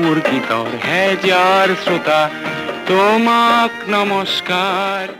মোৰ গীতৰ হেজাৰ শ্ৰোতা তোমাক নমস্কাৰ।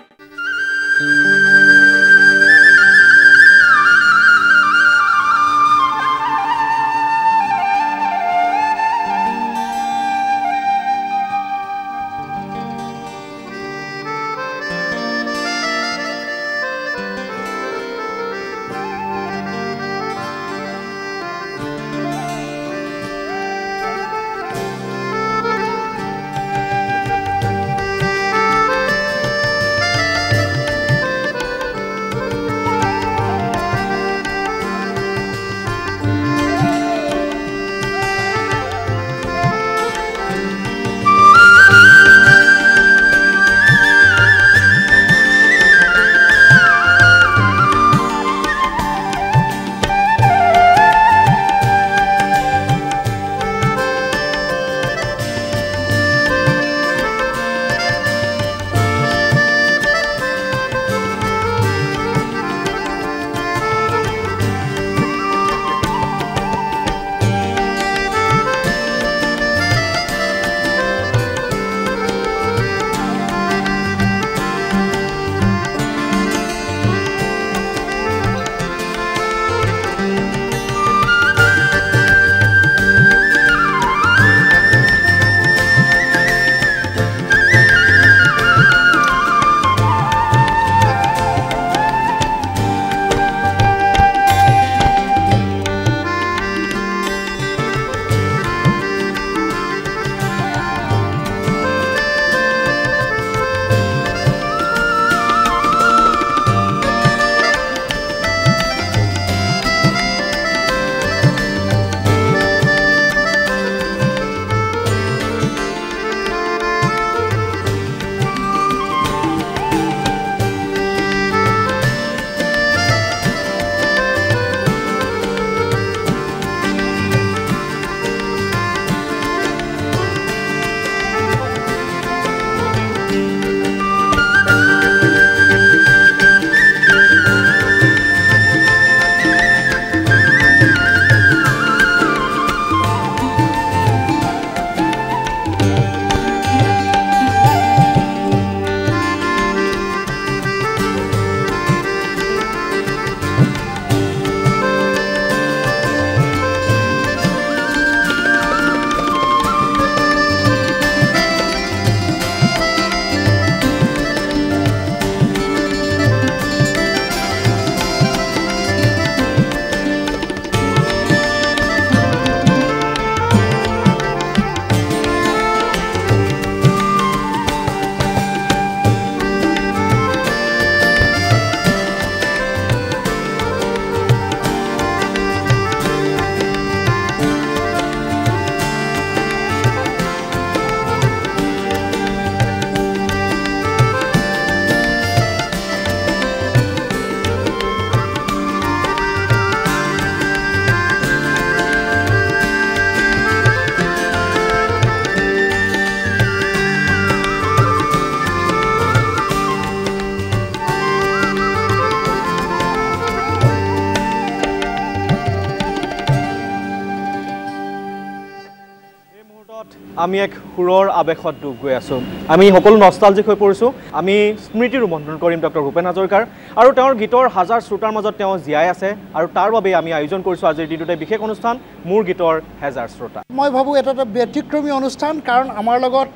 আমি এক সুৰৰ আৱেশত ডুব গৈ আছোঁ। আমি সকলো নষ্টালজিক হৈ পৰিছোঁ। আমি স্মৃতি ৰোমন্থন কৰিম ডক্টৰ ভূপেন হাজৰিকাৰ আৰু তেওঁৰ গীতৰ হাজাৰ শ্ৰোতাৰ মাজত তেওঁ জীয়াই আছে আৰু তাৰ বাবে আমি আয়োজন কৰিছোঁ আজিৰ দিনটোতে বিশেষ অনুষ্ঠান মোৰ গীতৰ হেজাৰ শ্ৰোতা। মই ভাবোঁ এটা ব্যতিক্ৰমী অনুষ্ঠান, কাৰণ আমাৰ লগত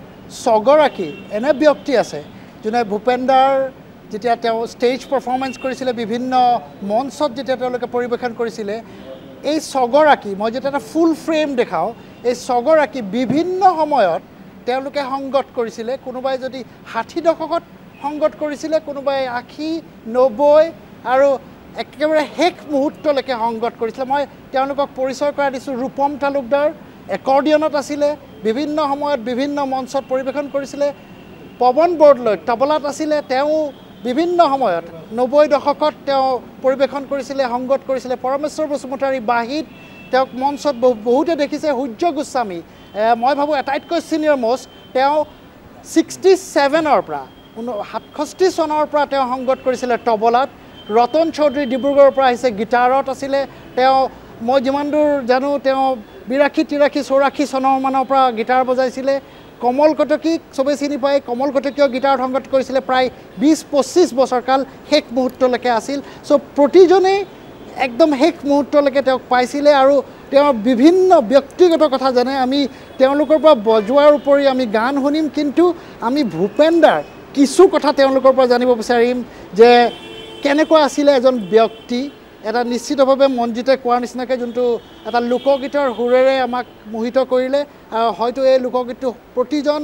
ছগৰাকী এনে ব্যক্তি আছে যোনে ভূপেনদাৰ যেতিয়া তেওঁ ষ্টেজ পাৰফৰ্মেঞ্চ কৰিছিলে, বিভিন্ন মঞ্চত যেতিয়া তেওঁলোকে পৰিৱেশন কৰিছিলে, এই ছগৰাকী মই যেতিয়া এটা ফুল ফ্ৰেম দেখাওঁ, এই ছগৰাকী বিভিন্ন সময়ত তেওঁলোকে সংগত কৰিছিলে। কোনোবাই যদি 60 দশকত সংগত কৰিছিলে, কোনোবাই 80, 90 আৰু একেবাৰে শেষ মুহূৰ্তলৈকে সংগত কৰিছিলে। মই তেওঁলোকক পৰিচয় কৰাই দিছোঁ। ৰূপম তালুকদাৰ একৰ্ডিয়নত আছিলে, বিভিন্ন সময়ত বিভিন্ন মঞ্চত পৰিৱেশন কৰিছিলে। পৱন বৰদলৈ তবলাত আছিলে, তেওঁ বিভিন্ন সময়ত 90 দশকত তেওঁ পৰিৱেশন কৰিছিলে, সংগত কৰিছিলে। পৰমেশ্বৰ বসুমতাৰী বাঁহীত তেওঁক মঞ্চত বহুতে দেখিছে। সূৰ্য গোস্বামী মই ভাবোঁ আটাইতকৈ ছিনিয়ৰ মষ্ট, তেওঁ 67ৰ পৰা 67 চনৰ পৰা তেওঁ সংগত কৰিছিলে তবলাত। ৰতন চৌধুৰী ডিব্ৰুগড়ৰ পৰা আহিছে, গীটাৰত আছিলে তেওঁ। মই যিমান দূৰ জানো তেওঁ 82-83-84 চনৰ মানৰ পৰা গীটাৰ বজাইছিলে কমল কটকীক চবেই চিনি পায় কমল কটকীয় গীটাৰ সংগত কৰিছিলে প্ৰায় 20-25 বছৰ কাল শেষ মুহূৰ্তলৈকে আছিল চ' প্ৰতিজনেই একদম শেষ মুহূৰ্তলৈকে তেওঁক পাইছিলে আৰু তেওঁৰ বিভিন্ন ব্যক্তিগত কথা জানে আমি তেওঁলোকৰ পৰা বজোৱাৰ উপৰি আমি গান শুনিম কিন্তু আমি ভূপেনদাৰ কিছু কথা তেওঁলোকৰ পৰা জানিব বিচাৰিম যে কেনেকুৱা আছিলে এজন ব্যক্তি এটা নিশ্চিতভাৱে মনজিতে কোৱাৰ নিচিনাকৈ যোনটো এটা লোকগীতৰ সুৰেৰে আমাক মোহিত কৰিলে হয়তো এই লোকগীতটো প্ৰতিজন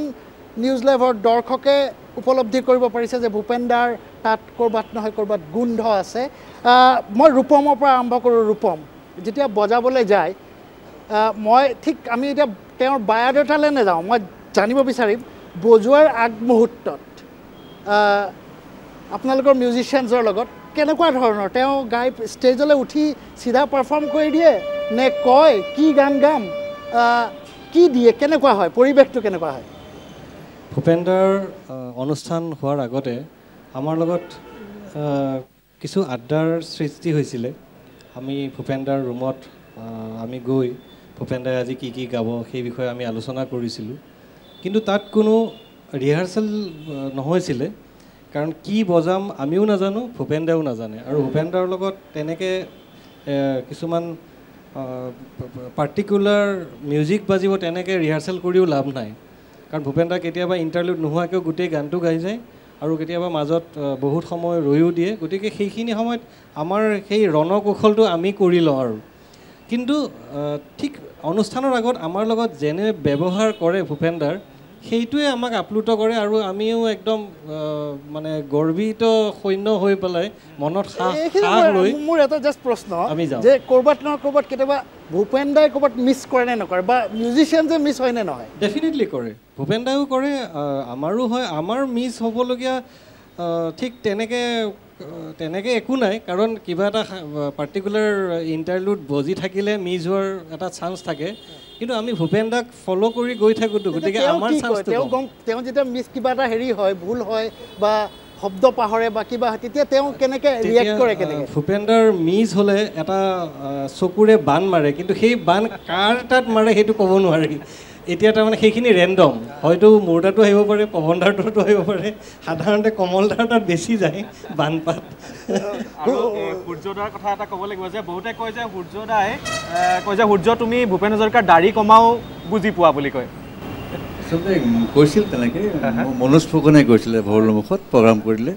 নিউজ লাইভৰ দৰ্শকে উপলব্ধি কৰিব পাৰিছে যে ভূপেনদাৰ তাত ক'ৰবাত নহয় ক'ৰবাত গোন্ধ আছে মই ৰূপমৰ পৰা আৰম্ভ কৰোঁ ৰূপম যেতিয়া বজাবলৈ যায় মই ঠিক আমি এতিয়া তেওঁৰ বায়'ডাটালৈ নাযাওঁ মই জানিব বিচাৰিম বজোৱাৰ আগমুহূৰ্তত আপোনালোকৰ মিউজিচিয়ানছৰ লগত কেনেকুৱা ধৰণৰ তেওঁ গাই ষ্টেজলৈ উঠি চিধা পাৰফৰ্ম কৰি দিয়ে নে কয় কি গান গাম কি দিয়ে কেনেকুৱা হয় পৰিৱেশটো কেনেকুৱা হয় ভূপেনদাৰ অনুষ্ঠান হোৱাৰ আগতে আমাৰ লগত কিছু আড্ডাৰ সৃষ্টি হৈছিলে আমি ভূপেনদাৰ ৰুমত আমি গৈ ভূপেনদাই আজি কি কি গাব সেই বিষয়ে আমি আলোচনা কৰিছিলোঁ কিন্তু তাত কোনো ৰিহাৰ্চেল নহৈছিলে কাৰণ কি বজাম আমিও নাজানো ভূপেনদাও নাজানে আৰু ভূপেনদাৰ লগত তেনেকৈ কিছুমান পাৰ্টিকুলাৰ মিউজিক বাজিব তেনেকৈ ৰিহাৰ্চেল কৰিও লাভ নাই কাৰণ ভূপেনদা কেতিয়াবা ইণ্টাৰলিউড নোহোৱাকৈও গোটেই গানটো গাই যায় আৰু কেতিয়াবা মাজত বহুত সময় ৰৈও দিয়ে গতিকে সেইখিনি সময়ত আমাৰ সেই ৰণকৌশলটো আমি কৰি লওঁ আৰু কিন্তু ঠিক অনুষ্ঠানৰ আগত আমাৰ লগত যেনে ব্যৱহাৰ কৰে ভূপেনদাৰ সেইটোৱে আমাক আপ্লুত কৰে আৰু আমিও একদম মানে গৰ্বিত সৈন্য হৈ পেলাই মনত সাহ লৈ মোৰ এটা জাষ্ট প্ৰশ্ন আমি যাওঁ যে ক'ৰবাত নহয় ক'ৰবাত কেতিয়াবা ভূপেনদাই ক'ৰবাত মিছ কৰে নে নকৰে বা মিউজিচিয়ানছে মিছ হয় নে নহয় ডেফিনেটলি কৰে ভূপেনদাও কৰে আমাৰো হয় আমাৰ মিছ হ'বলগীয়া ঠিক তেনেকৈ একো নাই কাৰণ কিবা এটা পাৰ্টিকুলাৰ ইণ্টাৰলুড বজি থাকিলে মিছ হোৱাৰ এটা চান্স থাকে কিন্তু আমি ভূপেনদাক ফ'ল' কৰি গৈ থাকোঁতো গতিকে আমাৰ চান্সটো তেওঁ যেতিয়া মিছ কিবা এটা হেৰি হয় ভুল হয় বা শব্দ পাহৰে বা কিবা হয় তেতিয়া তেওঁ কেনেকৈ ৰিয়েক্ট কৰে কেনেকৈ ভূপেনদাৰ মিছ হ'লে এটা চকুৰে বান মাৰে কিন্তু সেই বান কাৰ তাত মাৰে সেইটো ক'ব নোৱাৰি এতিয়া তাৰমানে সেইখিনি ৰেণ্ডম হয়তো মোৰ তাতো আহিব পাৰে পৱনদাৰ তাতো আহিব পাৰে সাধাৰণতে কমলদাৰ তাত বেছি যায় বানপাত আৰু সূৰ্যদাৰ কথা এটা ক'ব লাগিব যে বহুতে কয় যে সূৰ্যদাই কয় যে সূৰ্য তুমি ভূপেন হাজৰিকাৰ দাড়ি কমাও বুজি পোৱা বুলি কয় আচলতে কৈছিল তেনেকৈ মনোজ ফুকনে কৈছিলে ভৰলুৰ মুখত প্ৰগ্ৰাম কৰিলে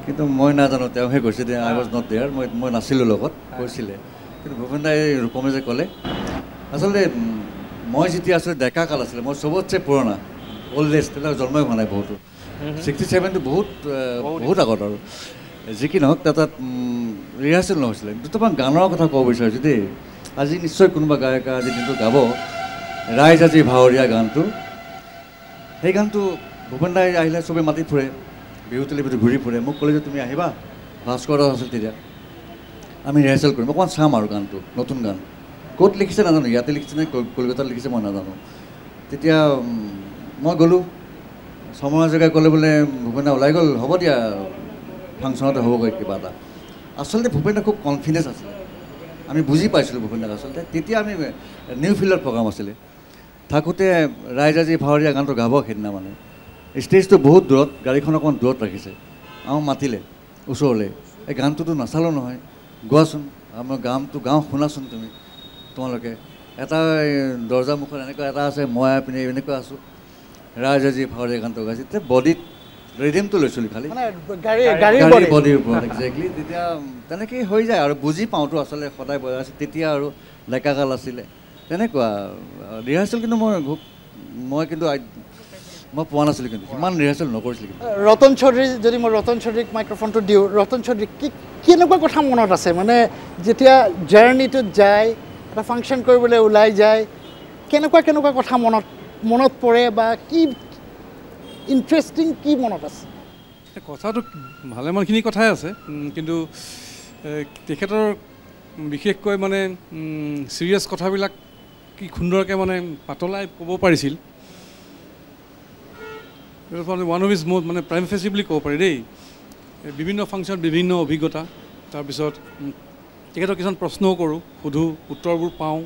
কিন্তু মই নাজানো তেওঁহে কৈছে যে আই ৱাজ নট দেয়াৰ মই নাছিলোঁ লগত কৈছিলে কিন্তু ভূপেন দাই ৰূপমে যে ক'লে আচলতে মই যেতিয়া আচলতে ডেকা কাল আছিলে মই চবতছে পুৰণা অল্ডেষ্ট তেতিয়া জন্মই হোৱা নাই বহুতো 67টো বহুত আগত আৰু যি কি নহওক তাত ৰিহাৰ্চেল নহৈছিলে দুটামান গানৰ কথা ক'ব বিচাৰিছোঁ দেই আজি নিশ্চয় কোনোবা গায়কে আজি দিনটো গাব ৰাইজ আজি ভাৱৰীয়া গানটো সেই গানটো ভূপেন দাই আহিলে চবেই মাতি ফুৰে বিহু টেলিভিটো ঘূৰি ফুৰে মোক ক'লে যে তুমি আহিবা ভাস্কৰ দাস আছিল তেতিয়া আমি ৰিহাৰ্চেল কৰিম অকণমান চাম আৰু গানটো নতুন গান ক'ত লিখিছে নাজানো ইয়াতে লিখিছে নে কলকাতাত লিখিছে মই নাজানো তেতিয়া মই গ'লোঁ সময় জেগাই ক'লে বোলে ভূপেনদা ওলাই গ'ল হ'ব দিয়া ফাংচনতে হ'বগৈ কিবা এটা আচলতে ভূপেনদা খুব কনফিডেঞ্চ আছিলে আমি বুজি পাইছিলোঁ ভূপেনদাক আচলতে তেতিয়া আমি নিউ ফিল্ডত প্ৰগ্ৰাম আছিলে থাকোঁতে ৰাইজ আজি ভাৱৰীয়া গানটো গাব সেইদিনা মানে ষ্টেজটো বহুত দূৰত গাড়ীখন অকণমান দূৰত ৰাখিছে আমাক মাতিলে ওচৰলৈ এই গানটোতো নাচালোঁ নহয় গোৱাচোন আমাৰ গাওঁ শুনাচোন তুমি তোমালোকে এটা দৰ্জা মুখত এনেকুৱা এটা আছে মই পিনে এনেকুৱা আছোঁ ৰাইজ আজি ভাৱৰীয়া গানটো গাইছে তেতিয়া বডিত ৰিডিমটো লৈছিলোঁ খালি গাড়ীৰ বডিৰ ওপৰত একজেক্টলি তেতিয়া তেনেকেই হৈ যায় আৰু বুজি পাওঁতো আচলতে সদায় বজাই আছে তেতিয়া আৰু ডেকাকাল আছিলে তেনেকুৱা ৰিহাৰ্চেল কিন্তু মই কিন্তু মই পোৱা নাছিলোঁ কিন্তু সিমান ৰিহাৰ্চেল নকৰিছিলোঁ কিন্তু ৰতন চৌধুৰী যদি মই ৰতন চৌধুৰীক মাইক্ৰফোনটো দিওঁ ৰতন চৌধুৰী কেনেকুৱা কথা মনত আছে মানে যেতিয়া জাৰ্ণিটোত যায় এটা ফাংচন কৰিবলৈ ওলাই যায় কেনেকুৱা কথা মনত পৰে বা কি ইণ্টাৰেষ্টিং কি মনত আছে কথাটো ভালেমানখিনি কথাই আছে কিন্তু তেখেতৰ বিশেষকৈ মানে চিৰিয়াছ কথাবিলাক কি সুন্দৰকৈ মানে পাতলাই ক'ব পাৰিছিল ওৱান অফ ইজ মোষ্ট মানে প্ৰাইম ফেচি বুলি ক'ব পাৰি দেই বিভিন্ন ফাংচনত বিভিন্ন অভিজ্ঞতা তাৰপিছত তেখেতক কিছুমান প্ৰশ্নও কৰোঁ সুধোঁ উত্তৰবোৰ পাওঁ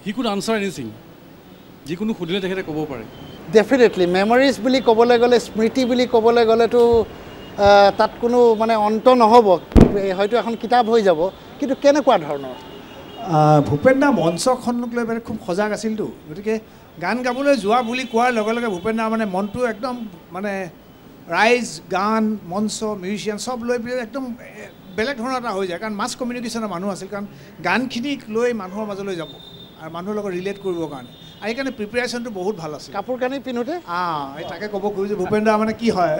হি কুড আনচাৰ এনিথিং যিকোনো সুধিলে তেখেতে ক'ব পাৰে ডেফিনেটলি মেমৰিজ বুলি ক'বলৈ গ'লে স্মৃতি বুলি ক'বলৈ গ'লেতো তাত কোনো মানে অন্ত নহ'ব হয়তো এখন কিতাপ হৈ যাব কিন্তু কেনেকুৱা ধৰণৰ ভূপেন দা মঞ্চখনক লৈ মানে খুব সজাগ আছিলতো গতিকে গান গাবলৈ যোৱা বুলি কোৱাৰ লগে লগে ভূপেন দাৰ মানে মনটো একদম মানে ৰাইজ গান মঞ্চ মিউজিচিয়ান চব লৈ পেলাই একদম বেলেগ ধৰণৰ এটা হৈ যায় কাৰণ মাছ কমিউনিকেশ্যনৰ মানুহ আছিল কাৰণ গানখিনিক লৈ মানুহৰ মাজলৈ যাব আৰু মানুহৰ লগত ৰিলেট কৰিবৰ কাৰণে আৰু সেইকাৰণে প্ৰিপেৰেশ্যনটো বহুত ভাল আছিল কাপোৰ কানি পিন্ধোতে এই তাকে ক'ব খুজিছোঁ ভূপেন দা মানে কি হয়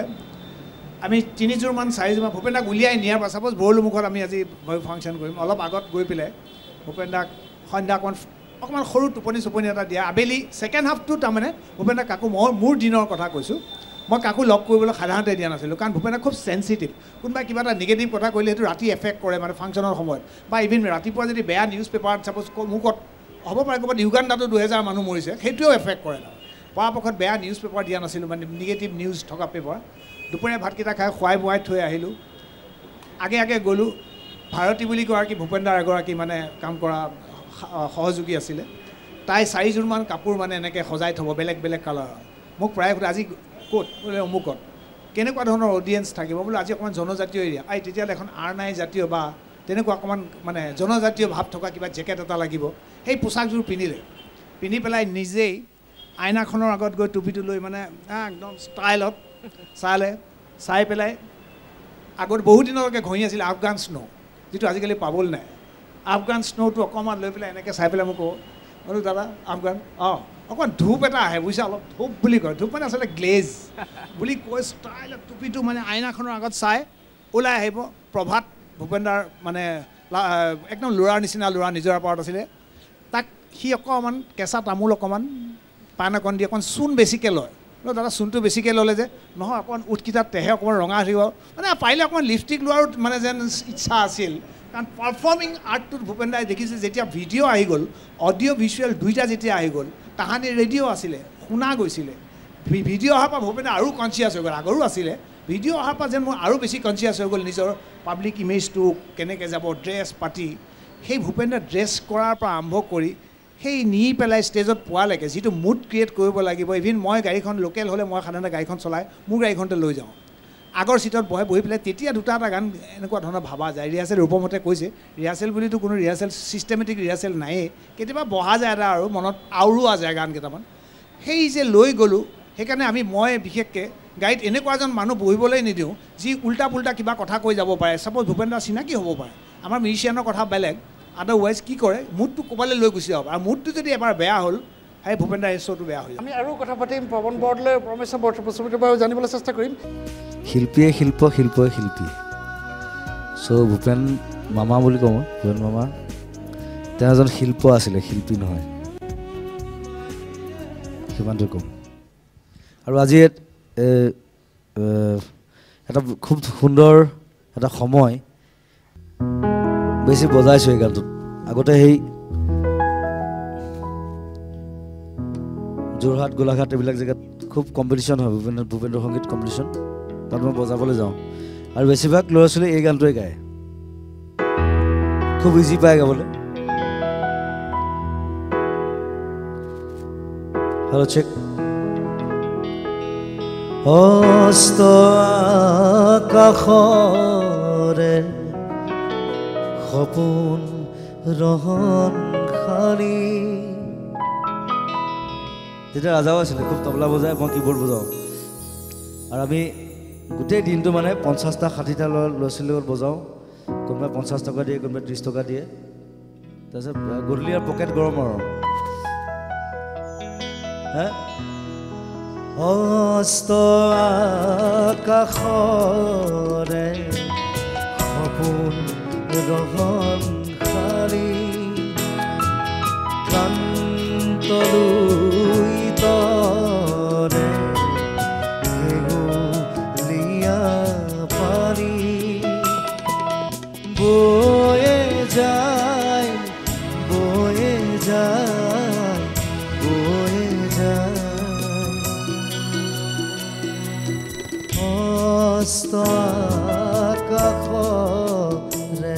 আমি 3যোৰমান 4যোৰমান ভূপেন দাক উলিয়াই নিয়াৰ পাছত চাপ'জ ভৰলুমুখত আমি আজি ফাংচন কৰিম অলপ আগত গৈ পেলাই ভূপেন দাক সন্ধ্যা অকণমান সৰু টোপনি এটা দিয়া আবেলি ছেকেণ্ড হাফটো তাৰমানে ভূপেন দাক কাকো মোৰ দিনৰ কথা কৈছোঁ মই কাকো লগ কৰিবলৈ সাধাৰণতে দিয়া নাছিলোঁ কাৰণ ভূপেন দা খুব চেঞ্চিটিভ কোনোবাই কিবা এটা নিগেটিভ কথা ক'লে সেইটো ৰাতি এফেক্ট কৰে মানে ফাংচনৰ সময়ত বা ইভিন ৰাতিপুৱা যদি বেয়া নিউজ পেপাৰত চাপ'জ মুখত হ'ব পাৰে ক'ৰবাত ইউগাণ্ডাতো 2000 মানুহ মৰিছে সেইটোৱেও এফেক্ট কৰে পৰাপক্ষত বেয়া নিউজ পেপাৰ দিয়া নাছিলোঁ মানে নিগেটিভ নিউজ থকা পেপাৰ দুপৰীয়া ভাতকেইটা খাই খুৱাই বোৱাই থৈ আহিলোঁ আগে গ'লোঁ ভাৰতী বুলি গৰাকী ভূপেন দাৰ এগৰাকী মানে কাম কৰা সহযোগী আছিলে তাই 4যোৰমান কাপোৰ মানে এনেকৈ সজাই থ'ব বেলেগ বেলেগ কালাৰৰ মোক প্ৰায় সোধে আজি ক'ত বোলে অমুকত কেনেকুৱা ধৰণৰ অডিয়েঞ্চ থাকিব বোলে আজি অকণমান জনজাতীয় এৰিয়া তেতিয়াহ'লে এখন R9 জাতীয় বা তেনেকুৱা অকণমান মানে জনজাতীয় ভাৱ থকা কিবা জেকেট এটা লাগিব সেই পোচাকযোৰ পিন্ধি পেলাই নিজেই আইনাখনৰ আগত গৈ টুপিটো লৈ মানে একদম ষ্টাইলত চাই পেলাই আগত বহুত দিনলৈকে ঘঁহি আছিল আফগান স্নো যিটো আজিকালি পাবলৈ নাই আফগান স্নোটো অকণমান লৈ পেলাই এনেকৈ চাই পেলাই মোক ক'ব বোলো দাদা আফগান অকণমান ধূপ এটা আহে বুজিছা অলপ ধূপ বুলি কয় ধূপ মানে আচলতে গ্লেজ বুলি কৈ ষ্টাইলত টুপিটো মানে আইনাখনৰ আগত চাই ওলাই আহিব প্ৰভাত ভূপেন দাৰ মানে একদম ল'ৰাৰ নিচিনা ল'ৰা নিজৰ পাৰত আছিলে তাক সি অকণমান কেঁচা তামোল অকণমান পাণ অকণ দি অকণ চূণ বেছিকৈ লয় দাদা চূণটো বেছিকৈ ল'লে যে নহয় অকণমান উঠকিটাত তেহে অকণমান ৰঙা থাকিব মানে পাৰিলে অকণমান লিপষ্টিক লোৱাৰো মানে যেন ইচ্ছা আছিল কাৰণ পাৰফৰ্মিং আৰ্টটোত ভূপেন দাই দেখিছে যেতিয়া ভিডিঅ' আহি গ'ল অডিঅ' ভিজুৱেল দুইটা যেতিয়া আহি গ'ল তাহানি ৰেডিঅ' আছিলে শুনা গৈছিলে ভিডিঅ' অহাৰ পৰা ভূপেন দা আৰু কনচিয়াছ হৈ গ'ল আগৰো আছিলে ভিডিঅ' অহাৰ পৰা যেন মোৰ আৰু বেছি কনচিয়াছ হৈ গ'ল নিজৰ পাব্লিক ইমেজটো কেনেকৈ যাব ড্ৰেছ পাতি সেই ভূপেন দা ড্ৰেছ কৰাৰ পৰা আৰম্ভ কৰি সেই নি পেলাই ষ্টেজত পোৱালৈকে যিটো মুড ক্ৰিয়েট কৰিব লাগিব ইভিন মই গাড়ীখন লোকেল হ'লে মই সাধাৰণতে গাড়ীখন চলাই মোৰ গাড়ীখনতে লৈ যাওঁ আগৰ চিটত বহি পেলাই তেতিয়া দুটা এটা গান এনেকুৱা ধৰণৰ ভাবা যায় ৰিহাৰ্চেল ৰূপমতে কৈছে ৰিহাৰ্চেল বুলিতো কোনো ৰিহাৰ্চেল ছিষ্টেমেটিক ৰিহাৰ্চেল নায়েই কেতিয়াবা বহা যায় এটা আৰু মনত আউৰোৱা যায় গান কেইটামান সেই যে লৈ গ'লোঁ সেইকাৰণে মই বিশেষকৈ গাড়ীত এনেকুৱা এজন মানুহ বহিবলৈ নিদিওঁ যি উল্টা পুল্টা কিবা কথা কৈ যাব পাৰে ছাপ'জ ভূপেন দাৰ চিনাকি হ'ব পাৰে আমাৰ মিউজিচিয়ানৰ কথা বেলেগ আদাৰৱাইজ কি কৰে মুডটো ক'ৰবালৈ লৈ গুচি যাব আৰু মুডটো যদি এবাৰ বেয়া হ'ল সেই ভূপেন দাৰ শ্ব'টো বেয়া হৈ যাব আমি আৰু কথা পাতিম পৱন বৰদলৈ পৰমেশ্বৰ বৰদলৈ বাৰু জানিবলৈ চেষ্টা কৰিম শিল্পীয়ে শিল্পই শিল্পী চ' ভূপেন মামা বুলি কওঁ ভূপেন মামা তেওঁ এজন শিল্প আছিলে শিল্পী নহয় সিমানটো ক'ম আৰু আজি এটা খুব সুন্দৰ এটা সময় বেছি বজাইছোঁ এই গানটোত আগতে সেই যোৰহাট গোলাঘাট এইবিলাক জেগাত খুব কম্পিটিশ্যন হয় ভূপেন্দ্ৰ সংগীত কম্পিটিশ্যন তাত মই বজাবলৈ যাওঁ আৰু বেছিভাগ ল'ৰা ছোৱালী এই গানটোৱে গায় খুব ইজি পায় গাবলৈ হেল্ল' চেক অস্ত আকাশৰে সপোন ৰহন খালী তেতিয়া ৰাজাও আছিলে খুব তবলা বজায় মই কীবৰ্ড বজাওঁ আৰু আমি গোটেই দিনটো মানে 50টা 60টা ল'ৰা ছোৱালীৰ লগত বজাওঁ কোনোবাই 50 টকা দিয়ে কোনোবাই 30 টকা দিয়ে তাৰপিছত গধূলি আৰু পকেট গৰম আৰু হে অস্ত আকাশৰে সপোন ৰহন খালী ক্ৰান্তলৈ তৰে হেঙুলীয়া পানী বয়ে যায় বয়ে যায় বয়ে যায় অস্ত আকাশৰে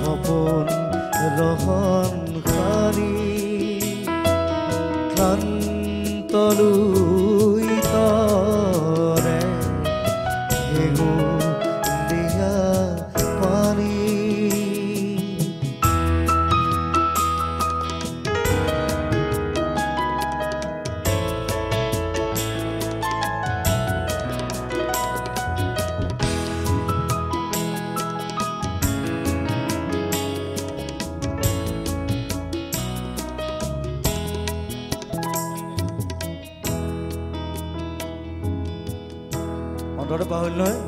সপোন তৰে হেঙুলীয়া পানী অন্তৰতে পাহৰিল নহয়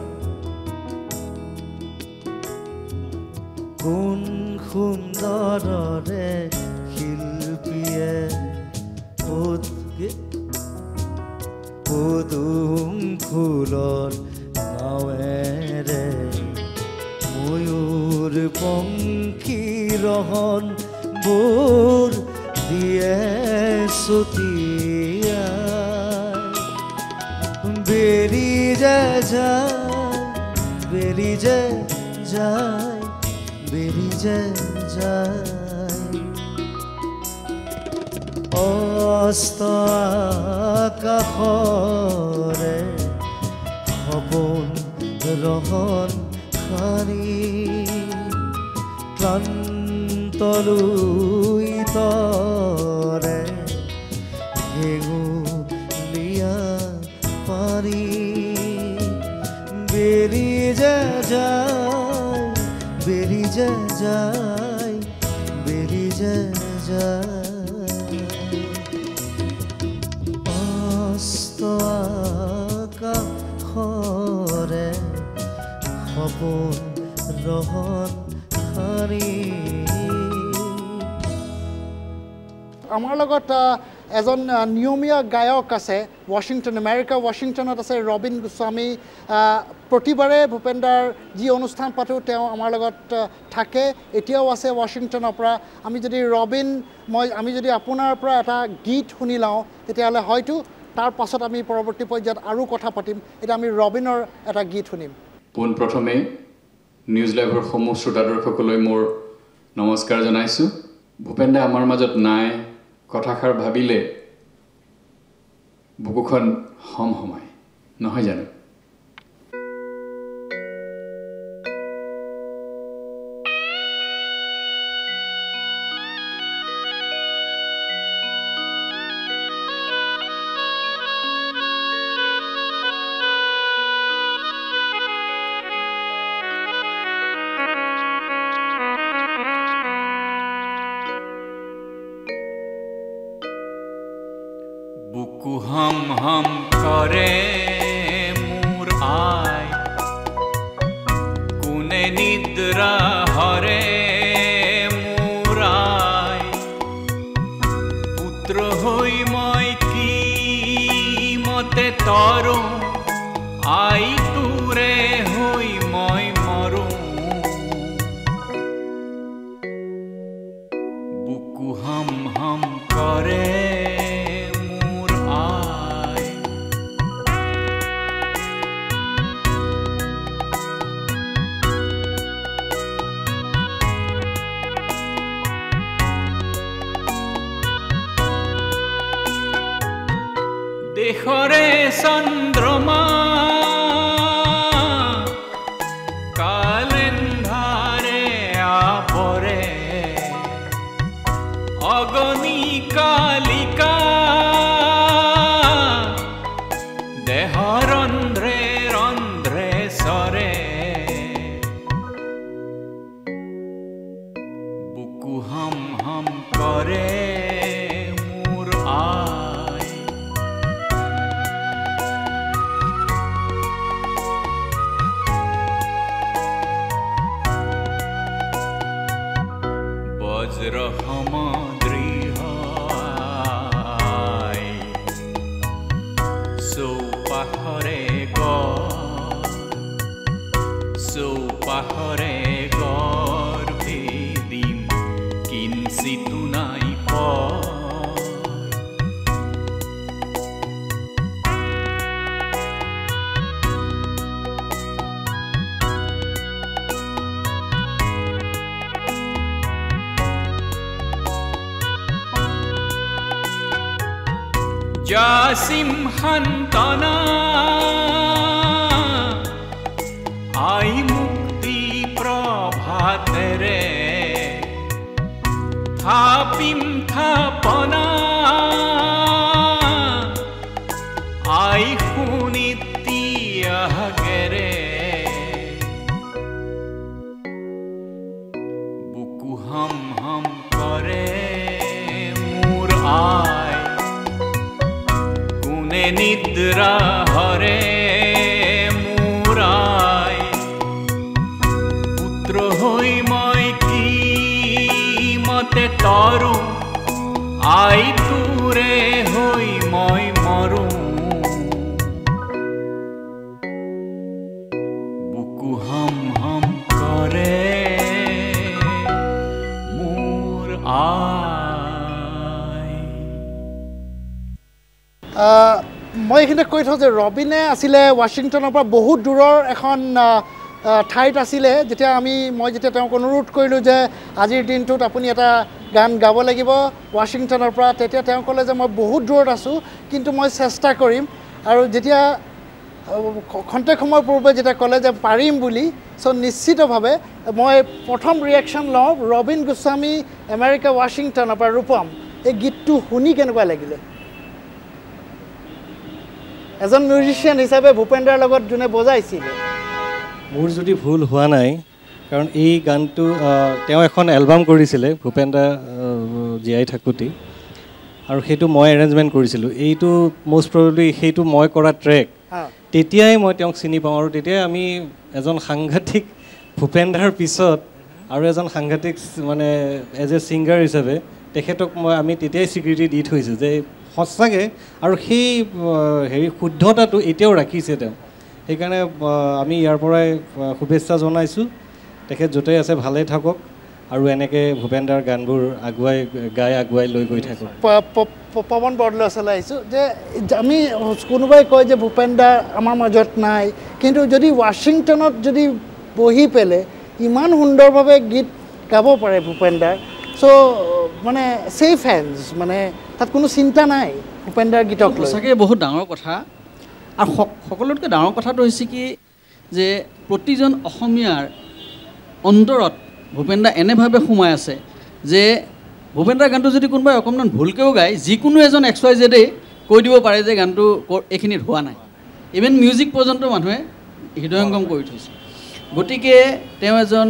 কোন সুন্দৰৰে শিল্পীয়ে পদুম ফুলৰ নাৱেৰে ময়ূৰ পংখী ৰহন বোৰ দিয়ে চুটিয়া বেৰি যে যায় বেৰি যে যায় বেৰি যে যায় অস্ত আকাশৰে সপোন ৰহন সাৰি ক্লান্তলৈ তৰে হেঙুলীয়া পানী বেৰি যে যায় বেৰি যে যায় বেৰি যে যায় অস্ত আকাশৰে সপোন ৰহন সাৰি আমাৰ লগত এজন নিয়মীয়া গায়ক আছে ৱাশ্বিংটন আমেৰিকা ৱাশ্বিংটনত আছে ৰবিন গোস্বামী প্ৰতিবাৰে ভূপেনদাৰ যি অনুষ্ঠান পাতোঁ তেওঁ আমাৰ লগত থাকে এতিয়াও আছে ৱাশ্বিংটনৰ পৰা আমি যদি আপোনাৰ পৰা এটা গীত শুনি লওঁ তেতিয়াহ'লে হয়তো তাৰ পাছত আমি পৰৱৰ্তী পৰ্যায়ত আৰু কথা পাতিম এতিয়া আমি ৰবিনৰ এটা গীত শুনিম পোনপ্ৰথমে নিউজ লাইভৰ সমূহ শ্ৰোতা দৰ্শকলৈ মোৰ নমস্কাৰ জনাইছোঁ ভূপেনদা আমাৰ মাজত নাই কথাষাৰ ভাবিলে বুকুখন হমহমায় নহয় জানো বুকু হম হম করে মোর আয় কোনে নিদ্রা হরে মোর আয় পুত্র হই মই কি মতে তর আই তুরে হই মই মরু বুকু হম হম করে দেহরে চন্দ্রমা কালেন্ধারে আপরে অগনি কালিকা দেহ রন্ধ্রে রন্ধ্রে সরে বুকু হম হম করে মোর আয় বজ্র হম দৃঢ় চৌপাহরে চৌপাহরে গর্ভে দিম কিঞ্চিতু নাই জাসিম হান্তনা আই মুক্তি প্রভাতেরে থাপিম থাপনা আই শুনিতিয়াগেরে বুকু হাম হাম করে মোর আই কোনে নিদ্রা হরে মোর আই পুত্র হই মই কি মতে তরু আই তুরে হই মই মরু বুকু হাম হাম করে মোর আই মই এইখিনিতে কৈ থওঁ যে ৰবিনে আছিলে ৱাশ্বিংটনৰ পৰা বহুত দূৰৰ এখন ঠাইত আছিলে যেতিয়া মই যেতিয়া তেওঁক অনুৰোধ কৰিলোঁ যে আজিৰ দিনটোত আপুনি এটা গান গাব লাগিব ৱাশ্বিংটনৰ পৰা তেতিয়া তেওঁ ক'লে যে মই বহুত দূৰত আছোঁ কিন্তু মই চেষ্টা কৰিম আৰু যেতিয়া খন্তেক সময়ৰ পূৰ্বে যেতিয়া ক'লে যে পাৰিম বুলি চ' নিশ্চিতভাৱে মই প্ৰথম ৰিয়েকশ্যন লওঁ ৰবিন গোস্বামী আমেৰিকা ৱাশ্বিংটনৰ পৰা ৰূপম এই গীতটো শুনি কেনেকুৱা লাগিলে এজন মিউজিচিয়ান হিচাপে ভূপেন্দ্ৰৰ লগত যোনে বজাইছিলে মোৰ যদি ভুল হোৱা নাই কাৰণ এই গানটো তেওঁ এখন এলবাম কৰিছিলে ভূপেন্দ্ৰ জীয়াই থাকোঁতে আৰু সেইটো মই এৰেঞ্জমেণ্ট কৰিছিলোঁ এইটো মষ্ট প্ৰবেবলি সেইটো মই কৰা ট্ৰেক তেতিয়াই মই তেওঁক চিনি পাওঁ আৰু তেতিয়াই আমি এজন সাংঘাতিক ভূপেন্দ্ৰৰ পিছত আৰু এজন সাংঘাতিক মানে এজ এ ছিংগাৰ হিচাপে তেখেতক আমি তেতিয়াই স্বীকৃতি দি থৈছোঁ যে সঁচাকৈ আৰু সেই শুদ্ধতাটো এতিয়াও ৰাখিছে তেওঁ সেইকাৰণে আমি ইয়াৰ পৰাই শুভেচ্ছা জনাইছোঁ তেখেত য'তেই আছে ভালেই থাকক আৰু এনেকৈ ভূপেন্দ্ৰৰ গানবোৰ আগুৱাই লৈ গৈ থাকক পৱন বৰদলৈয়ে আহিছোঁ যে আমি কোনোবাই কয় যে ভূপেন্দ্ৰ আমাৰ মাজত নাই কিন্তু যদি ৱাশ্বিংটনত যদি বহি পেলাই ইমান সুন্দৰভাৱে গীত গাব পাৰে ভূপেন্দ্ৰৰ চ' মানে ছেফ হেণ্ডছ মানে তাত কোনো চিন্তা নাই ভূপেন্দ্ৰৰ গীতক লৈ সঁচাকৈ বহুত ডাঙৰ কথা আৰু সকলোতকৈ ডাঙৰ কথাটো হৈছে কি যে প্ৰতিজন অসমীয়াৰ অন্তৰত ভূপেন্দ্ৰ এনেভাৱে সোমাই আছে যে ভূপেন্দ্ৰৰ গানটো যদি কোনোবাই অকণমান ভুলকৈও গায় যিকোনো এজন XYZেই কৈ দিব পাৰে যে গানটো এইখিনিত হোৱা নাই ইভেন মিউজিক পৰ্যন্ত মানুহে হৃদয়ংগম কৰি থৈছে গতিকে তেওঁ এজন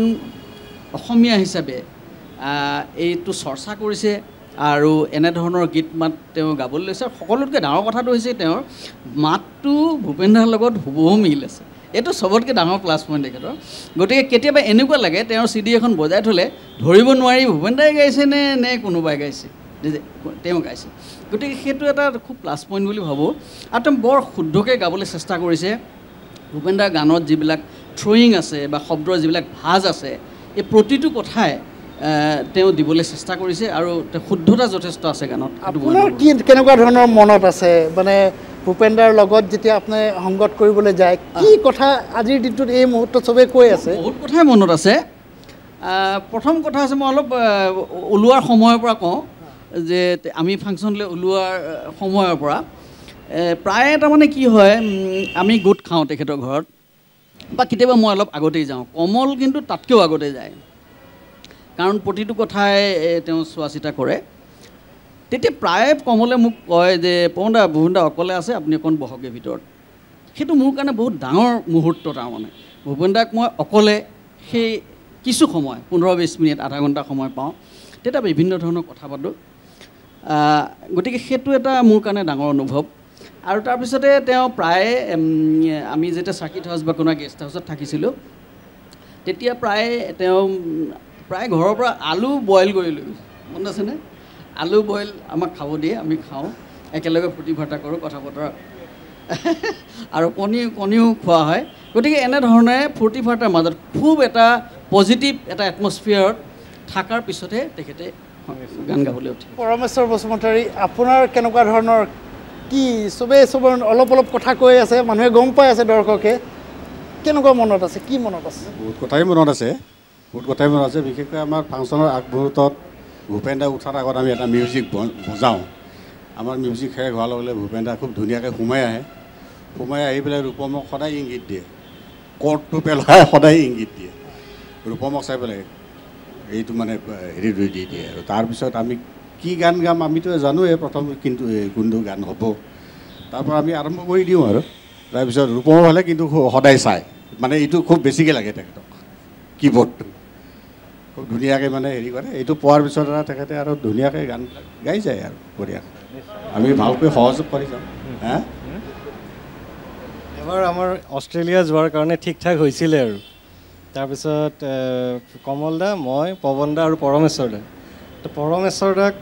অসমীয়া হিচাপে এইটো চৰ্চা কৰিছে আৰু এনেধৰণৰ গীত মাত তেওঁ গাবলৈ লৈছে সকলোতকৈ ডাঙৰ কথাটো হৈছে তেওঁৰ মাতটো ভূপেন্দ্ৰৰ লগত হুবহু মিল আছে এইটো চবতকৈ ডাঙৰ প্লাছ পইণ্ট তেখেতৰ গতিকে কেতিয়াবা এনেকুৱা লাগে তেওঁৰ CD এখন বজাই থ'লে ধৰিব নোৱাৰি ভূপেন্দ্ৰই গাইছে নে কোনোবাই গাইছে তেওঁ গাইছে গতিকে সেইটো এটা খুব প্লাছ পইণ্ট বুলি ভাবোঁ আৰু তেওঁ বৰ শুদ্ধকৈ গাবলৈ চেষ্টা কৰিছে ভূপেন্দ্ৰৰ গানত যিবিলাক থ্ৰয়িং আছে বা শব্দৰ যিবিলাক ভাজ আছে এই প্ৰতিটো কথাই তেওঁ দিবলৈ চেষ্টা কৰিছে আৰু শুদ্ধতা যথেষ্ট আছে গানত আপোনাৰ কি কেনেকুৱা ধৰণৰ মনত আছে মানে ভূপেন্দ্ৰৰ লগত যেতিয়া আপুনি সংগত কৰিবলৈ যায় কি কথা আজিৰ দিনটোত এই মুহূৰ্তত চবেই কৈ আছে বহুত কথাই মনত আছে প্ৰথম কথা আছে মই অলপ ওলোৱাৰ সময়ৰ পৰা কওঁ যে আমি ফাংচনলৈ ওলোৱাৰ সময়ৰ পৰা প্ৰায় তাৰমানে কি হয় আমি গোট খাওঁ তেখেতৰ ঘৰত বা কেতিয়াবা মই অলপ আগতেই যাওঁ কমল কিন্তু তাতকৈও আগতে যায় কাৰণ প্ৰতিটো কথাই তেওঁ চোৱা চিতা কৰে তেতিয়া প্ৰায় কমলে মোক কয় যে ভূপেন্দ্ৰ অকলে আছে আপুনি অকণ বহকে ভিতৰত সেইটো মোৰ কাৰণে বহুত ডাঙৰ মুহূৰ্ত তাৰমানে ভূপেন্দ্ৰক মই অকলে সেই কিছু সময় 15-20 মিনিট আধা ঘণ্টা সময় পাওঁ তেতিয়া বিভিন্ন ধৰণৰ কথা পাতোঁ গতিকে সেইটো এটা মোৰ কাৰণে ডাঙৰ অনুভৱ আৰু তাৰপিছতে তেওঁ প্ৰায় আমি যেতিয়া চাৰ্কিট হাউচ বা কোনো গেষ্ট হাউচত থাকিছিলোঁ তেতিয়া প্ৰায় ঘৰৰ পৰা আলু বইল কৰি লৈ মনত আছেনে আলু বইল আমাক খাব দিয়ে আমি খাওঁ একেলগে ফূৰ্তি ফাৰ্তা কৰোঁ কথা বতৰা আৰু কণীও খোৱা হয় গতিকে এনেধৰণে ফূৰ্তি ফাৰ্তাৰ মাজত খুব এটা পজিটিভ এটা এটমস্ফিয়াৰত থকাৰ পিছতহে তেখেতে গান গাবলৈ উঠে পৰমেশ্বৰ বসুমতাৰী আপোনাৰ কেনেকুৱা ধৰণৰ কি চবে অলপ কথা কৈ আছে মানুহে গম পাই আছে দৰ্শকে কেনেকুৱা মনত আছে কি মনত আছে বহুত কথাই মনত আছে বিশেষকৈ আমাৰ ফাংচনৰ আগমুহূৰ্তত ভূপেন্দ্ৰ উঠাৰ আগত আমি এটা মিউজিক বজাওঁ আমাৰ মিউজিক শেষ হোৱাৰ লগে লগে ভূপেন দা খুব ধুনীয়াকৈ সোমাই আহি পেলাই ৰূপমক সদায় ইংগিত দিয়ে, কৰ্টটো পেলাই সদায় ইংগিত দিয়ে, ৰূপমক চাই পেলাই এইটো মানে হেৰি ৰৈ দি দিয়ে। আৰু তাৰপিছত আমি কি গান গাম আমিতো জানোৱেই প্ৰথম, কিন্তু কোনটো গান হ'ব তাৰপৰা আমি আৰম্ভ কৰি দিওঁ। আৰু তাৰপিছত ৰূপমৰ ফালে কিন্তু সদায় চায়, মানে এইটো খুব বেছিকৈ লাগে তেখেতক, কীবৰ্ডটো খুব ধুনীয়াকৈ মানে হেৰি কৰে। এইটো পোৱাৰ পিছত আৰু তেখেতে আৰু ধুনীয়াকৈ গানবিলাক গাই যায় আৰু বঢ়িয়া। আমি ভালকৈ সহযোগ কৰি যাওঁ। হা এবাৰ আমাৰ অষ্ট্ৰেলিয়া যোৱাৰ কাৰণে ঠিক ঠাক হৈছিলে আৰু তাৰপিছত কমল দা, মই, পৱন দা আৰু পৰমেশ্বৰ দা। তো পৰমেশ্বৰ দাক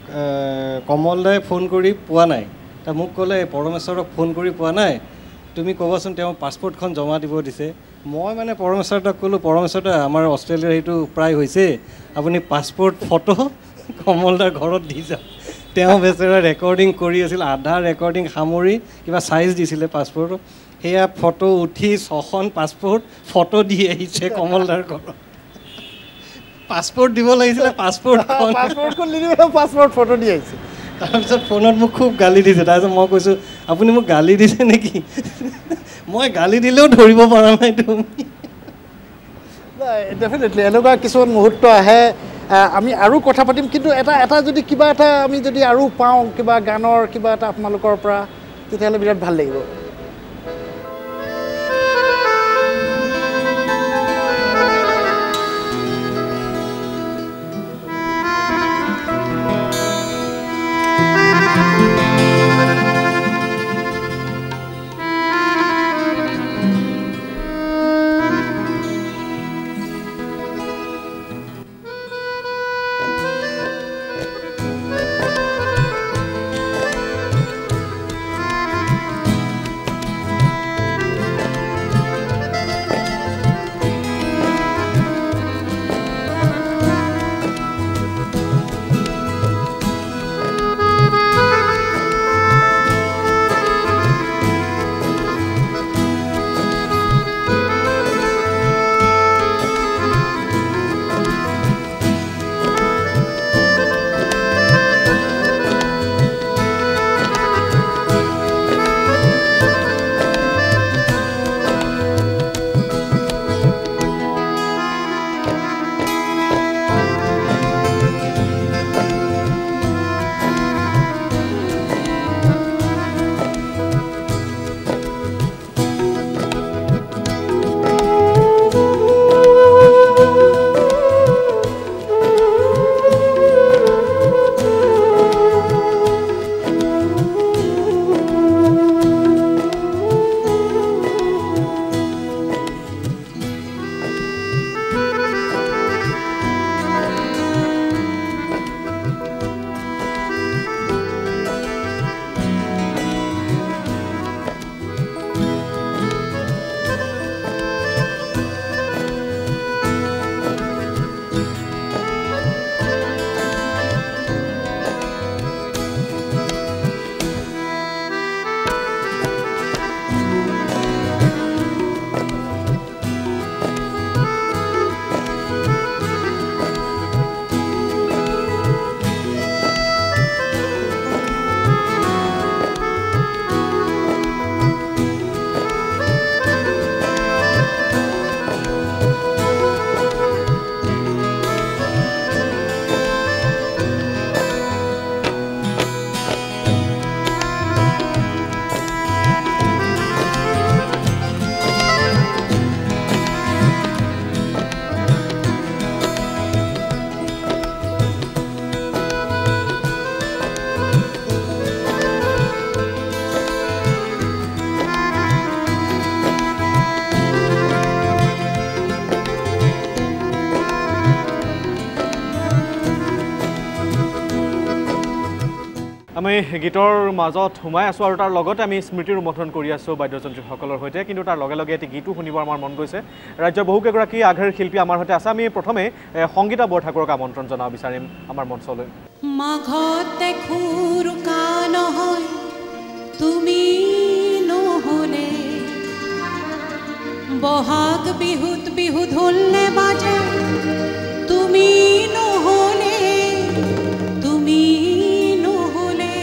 কমল দাই ফোন কৰি পোৱা নাই। তা মোক ক'লে পৰমেশ্বৰক ফোন কৰি পোৱা নাই, তুমি ক'বাচোন তেওঁ পাছপৰ্টখন জমা দিব দিছে। মই মানে পৰমেশ্বৰ দাক ক'লোঁ, পৰমেশ্বৰ দা আমাৰ অষ্ট্ৰেলিয়াৰ সেইটো প্ৰায় হৈছে, আপুনি পাছপৰ্ট ফটো কমল দাৰ ঘৰত দি যাওক। তেওঁ বেচেৰা ৰেকৰ্ডিং কৰি আছিল, আধা ৰেকৰ্ডিং সামৰি কিবা চাইজ দিছিলে পাছপৰ্ট, সেয়া ফটো উঠি 6খন পাছপৰ্ট ফটো দি আহিছে কমল দাৰ ঘৰত। পাছপৰ্ট দিব লাগিছিলে, পাছপৰ্টখন নিদিলে পাছপৰ্ট ফটো দি আহিছে। তাৰপিছত ফোনত মোক খুব গালি দিছে। তাৰপিছত মই কৈছোঁ আপুনি মোক গালি দিছে নেকি? মই গালি দিলেও ধৰিব পৰা নাই তুমি। ডেফিনেটলি এনেকুৱা কিছুমান মুহূৰ্ত আহে, আমি আৰু কথা পাতিম, কিন্তু এটা যদি কিবা এটা আমি যদি আৰু পাওঁ কিবা গানৰ কিবা এটা আপোনালোকৰ পৰা, তেতিয়াহ'লে বিৰাট ভাল লাগিব। আমি গীতৰ মাজত সোমাই আছোঁ আৰু তাৰ লগতে আমি স্মৃতি ৰোমন্থন কৰি আছোঁ বাদ্যযন্ত্ৰীসকলৰ সৈতে, কিন্তু তাৰ লগে লগে এটি গীতো শুনিব আমাৰ মন গৈছে। ৰাজ্যৰ বহুকেইগৰাকী আগশাৰীৰ শিল্পী আমাৰ সৈতে আছে। আমি প্ৰথমে সংগীতা বৰঠাকুৰক আমন্ত্ৰণ জনাব বিচাৰিম আমাৰ মঞ্চলৈ। মাঘত দেখোঁ ৰুকা নহয় তুমি নহ'লে, বহাগ বিহুত বিহু ঢোলে বাজে তুমি নহ'লে, তুমি নহ'লে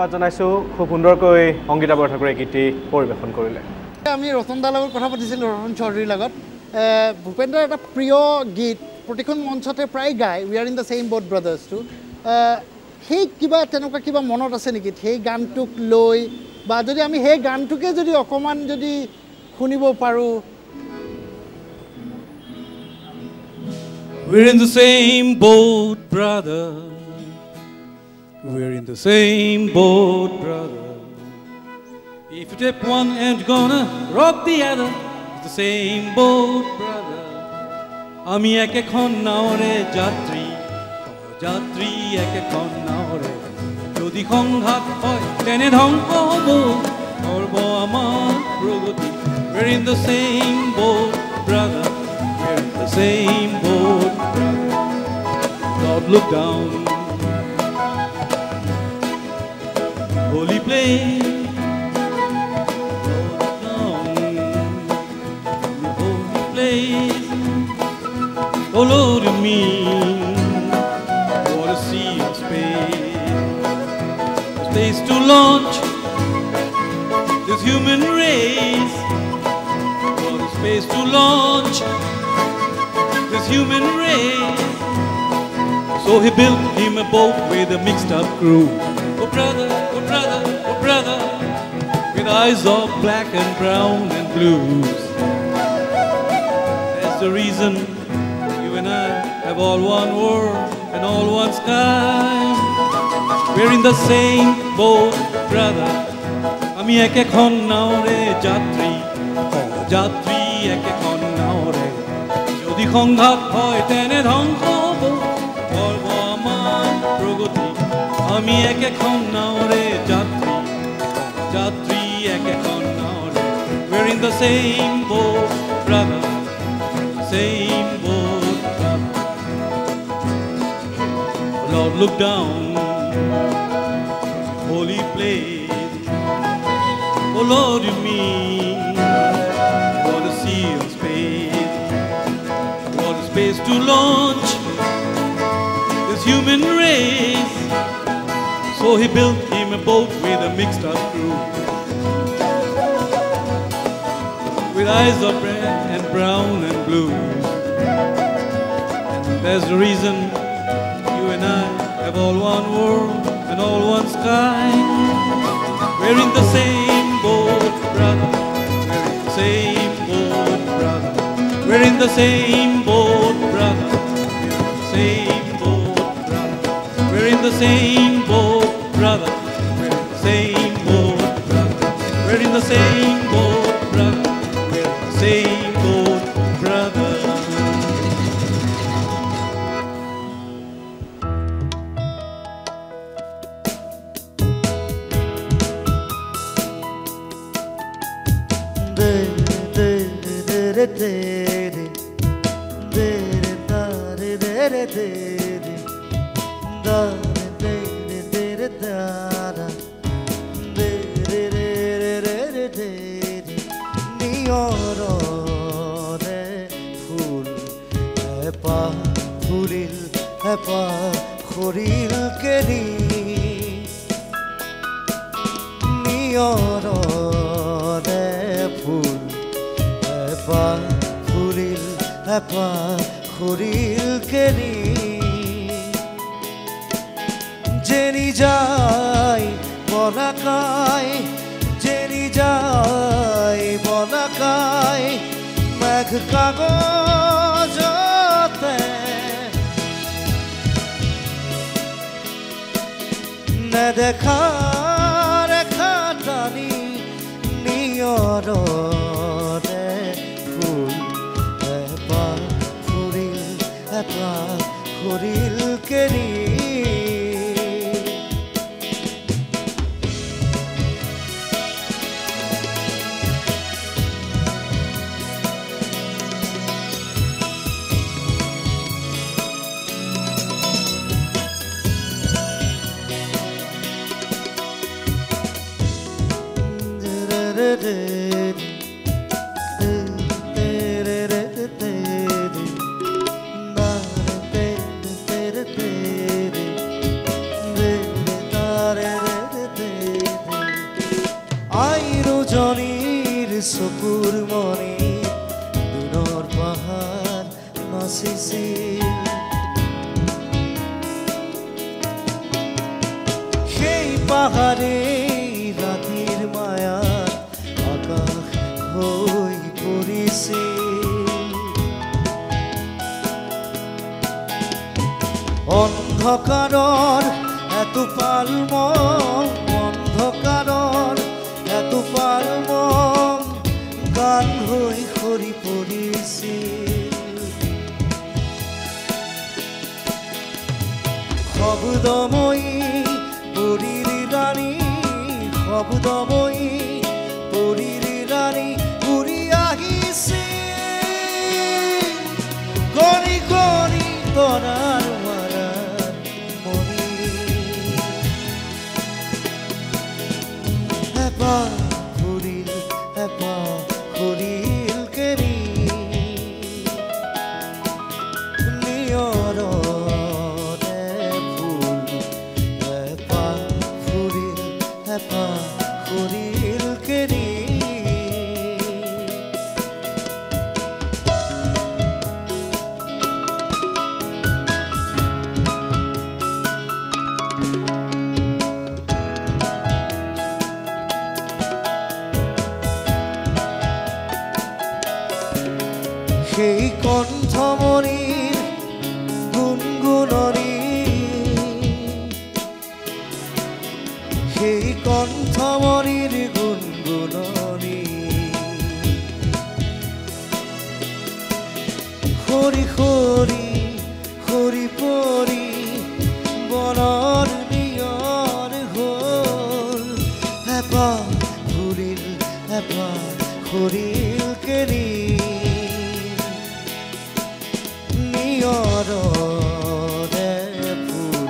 ধন্যবাদ জনাইছোঁ খুব সুন্দৰকৈ সংগীতা বৰঠাকুৰে গীতি পৰিৱেশন কৰিলে আমি ৰতনদাৰ লগত কথা পাতিছিলোঁ ৰতন চৌধুৰীৰ লগত ভূপেন্দ্ৰৰ এটা প্ৰিয় গীত প্ৰতিখন মঞ্চতে প্ৰায় গায় we are in the same boat ব্ৰাদাৰ্ছটো সেই কিবা তেনেকুৱা কিবা মনত আছে নেকি সেই গানটোক লৈ বা যদি আমি সেই গানটোকে যদি অকণমান যদি শুনিব পাৰোঁ We're in the same boat, brother. We're in the same boat, brother. If you tip one and you're gonna rock the other, it's the same boat, brother. Ami ekekhon naore jatri, jatri ekekhon naore. Jodi khonghat hoy, tene dhongko hobo, korbo amar progoti. We're in the same boat, brother. We're in the same boat, brother. Lord, look down. Holy place, Lord, down. Holy place. Oh Lord, you mean what a sea of space. Space to launch this human race. What a space to launch this human race. So he built him a boat with a mixed up crew. Oh brother, oh brother, oh brother, with eyes of black and brown and blues. That's the reason you and I have all one world and all one sky. We're in the same boat, brother. Ami ekekhon naore jatri, jatri ekekhon naore. Jodi khonghat hoy tene dhongko hobo, korbo amar progoti. Ami ekekhon naore jatri, jatri ekekhon naore. We're in the same boat, brother. Same boat, brother. Lord, look down, holy place. Oh Lord, you mean what a sea of space, what a space to launch this human race. So he built him a boat with a mixed up crew, with eyes of red and brown and blue. And there's the reason you and I have all one world and all one sky. We're in the same boat, brother. We're in the same boat, brother. We're in the same boat, brother. We're in the same boat, brother. We're in the same boat, brother. We're in the same boat, brother. We're in the same boat, brother. Jenny Jai Bonakai, Jenny Jai Bonakai, Mag Kagojote Nadekha Rekhatani Nioro Ful Epa Furil Epa Furil Keri নাচিছিল সেই পাহাৰে ৰাতিৰ মায়াত আকাশ হৈ পৰিছিল অন্ধকাৰৰ এটোপাল মন অন্ধকাৰৰ এটোপাল মন গান হৈ সৰি পৰিছিল শব্দময়ী পৰীৰ ৰাণী শব্দময়ী পৰীৰ ৰাণী উৰি আহিছিল গণি গণি তৰাৰ মাৰাত মণি এবাৰ ফুৰিল এবাৰ ফুৰিল কেৰি নিয়ৰৰে ফুল এবাৰ ফুৰিল এবাৰ ফুৰিল কেৰি সেই কণ্ঠমণিৰ গুণগুণনি সেই কণ্ঠমণিৰ গুণগুণনি সৰি সৰি সৰি পৰি বনৰ নিয়ৰ হ'ল এবাৰ ঘূৰিল এবাৰ ঘূৰিল কেৰি নিয়ৰৰে ফুল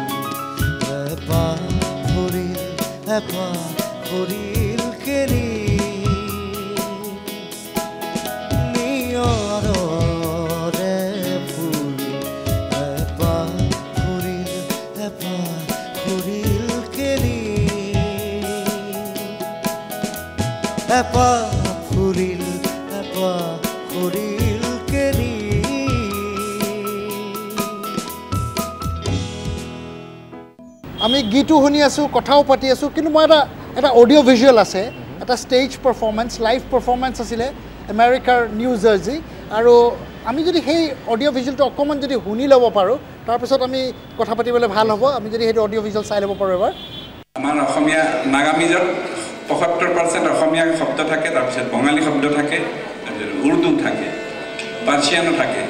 এবাৰ ফুৰিল এবাৰ ফুৰিল কেৰি নিয়ৰৰে ফুল এবাৰ ফুৰিল এবাৰ ফুৰিল কেৰি এবাৰ ফুৰিল এবাৰ ফুৰিল কেৰি আমি গীতো শুনি আছোঁ কথাও পাতি আছোঁ কিন্তু মই এটা অডিঅ' ভিজুৱেল আছে এটা ষ্টেজ পাৰফৰ্মেঞ্চ লাইভ পাৰফৰ্মেঞ্চ আছিলে আমেৰিকাৰ নিউ জাৰ্জি আৰু আমি যদি সেই অডিঅ' ভিজুৱেলটো অকণমান যদি শুনি ল'ব পাৰোঁ তাৰপিছত আমি কথা পাতিবলৈ ভাল হ'ব আমি যদি সেইটো অডিঅ' ভিজুৱেল চাই ল'ব পাৰোঁ এবাৰ আমাৰ অসমীয়া নাগামিজত ৭৫% অসমীয়া শব্দ থাকে তাৰপিছত বঙালী শব্দ থাকে তাৰপিছত উৰ্দু থাকে পাৰ্চিয়ানো থাকে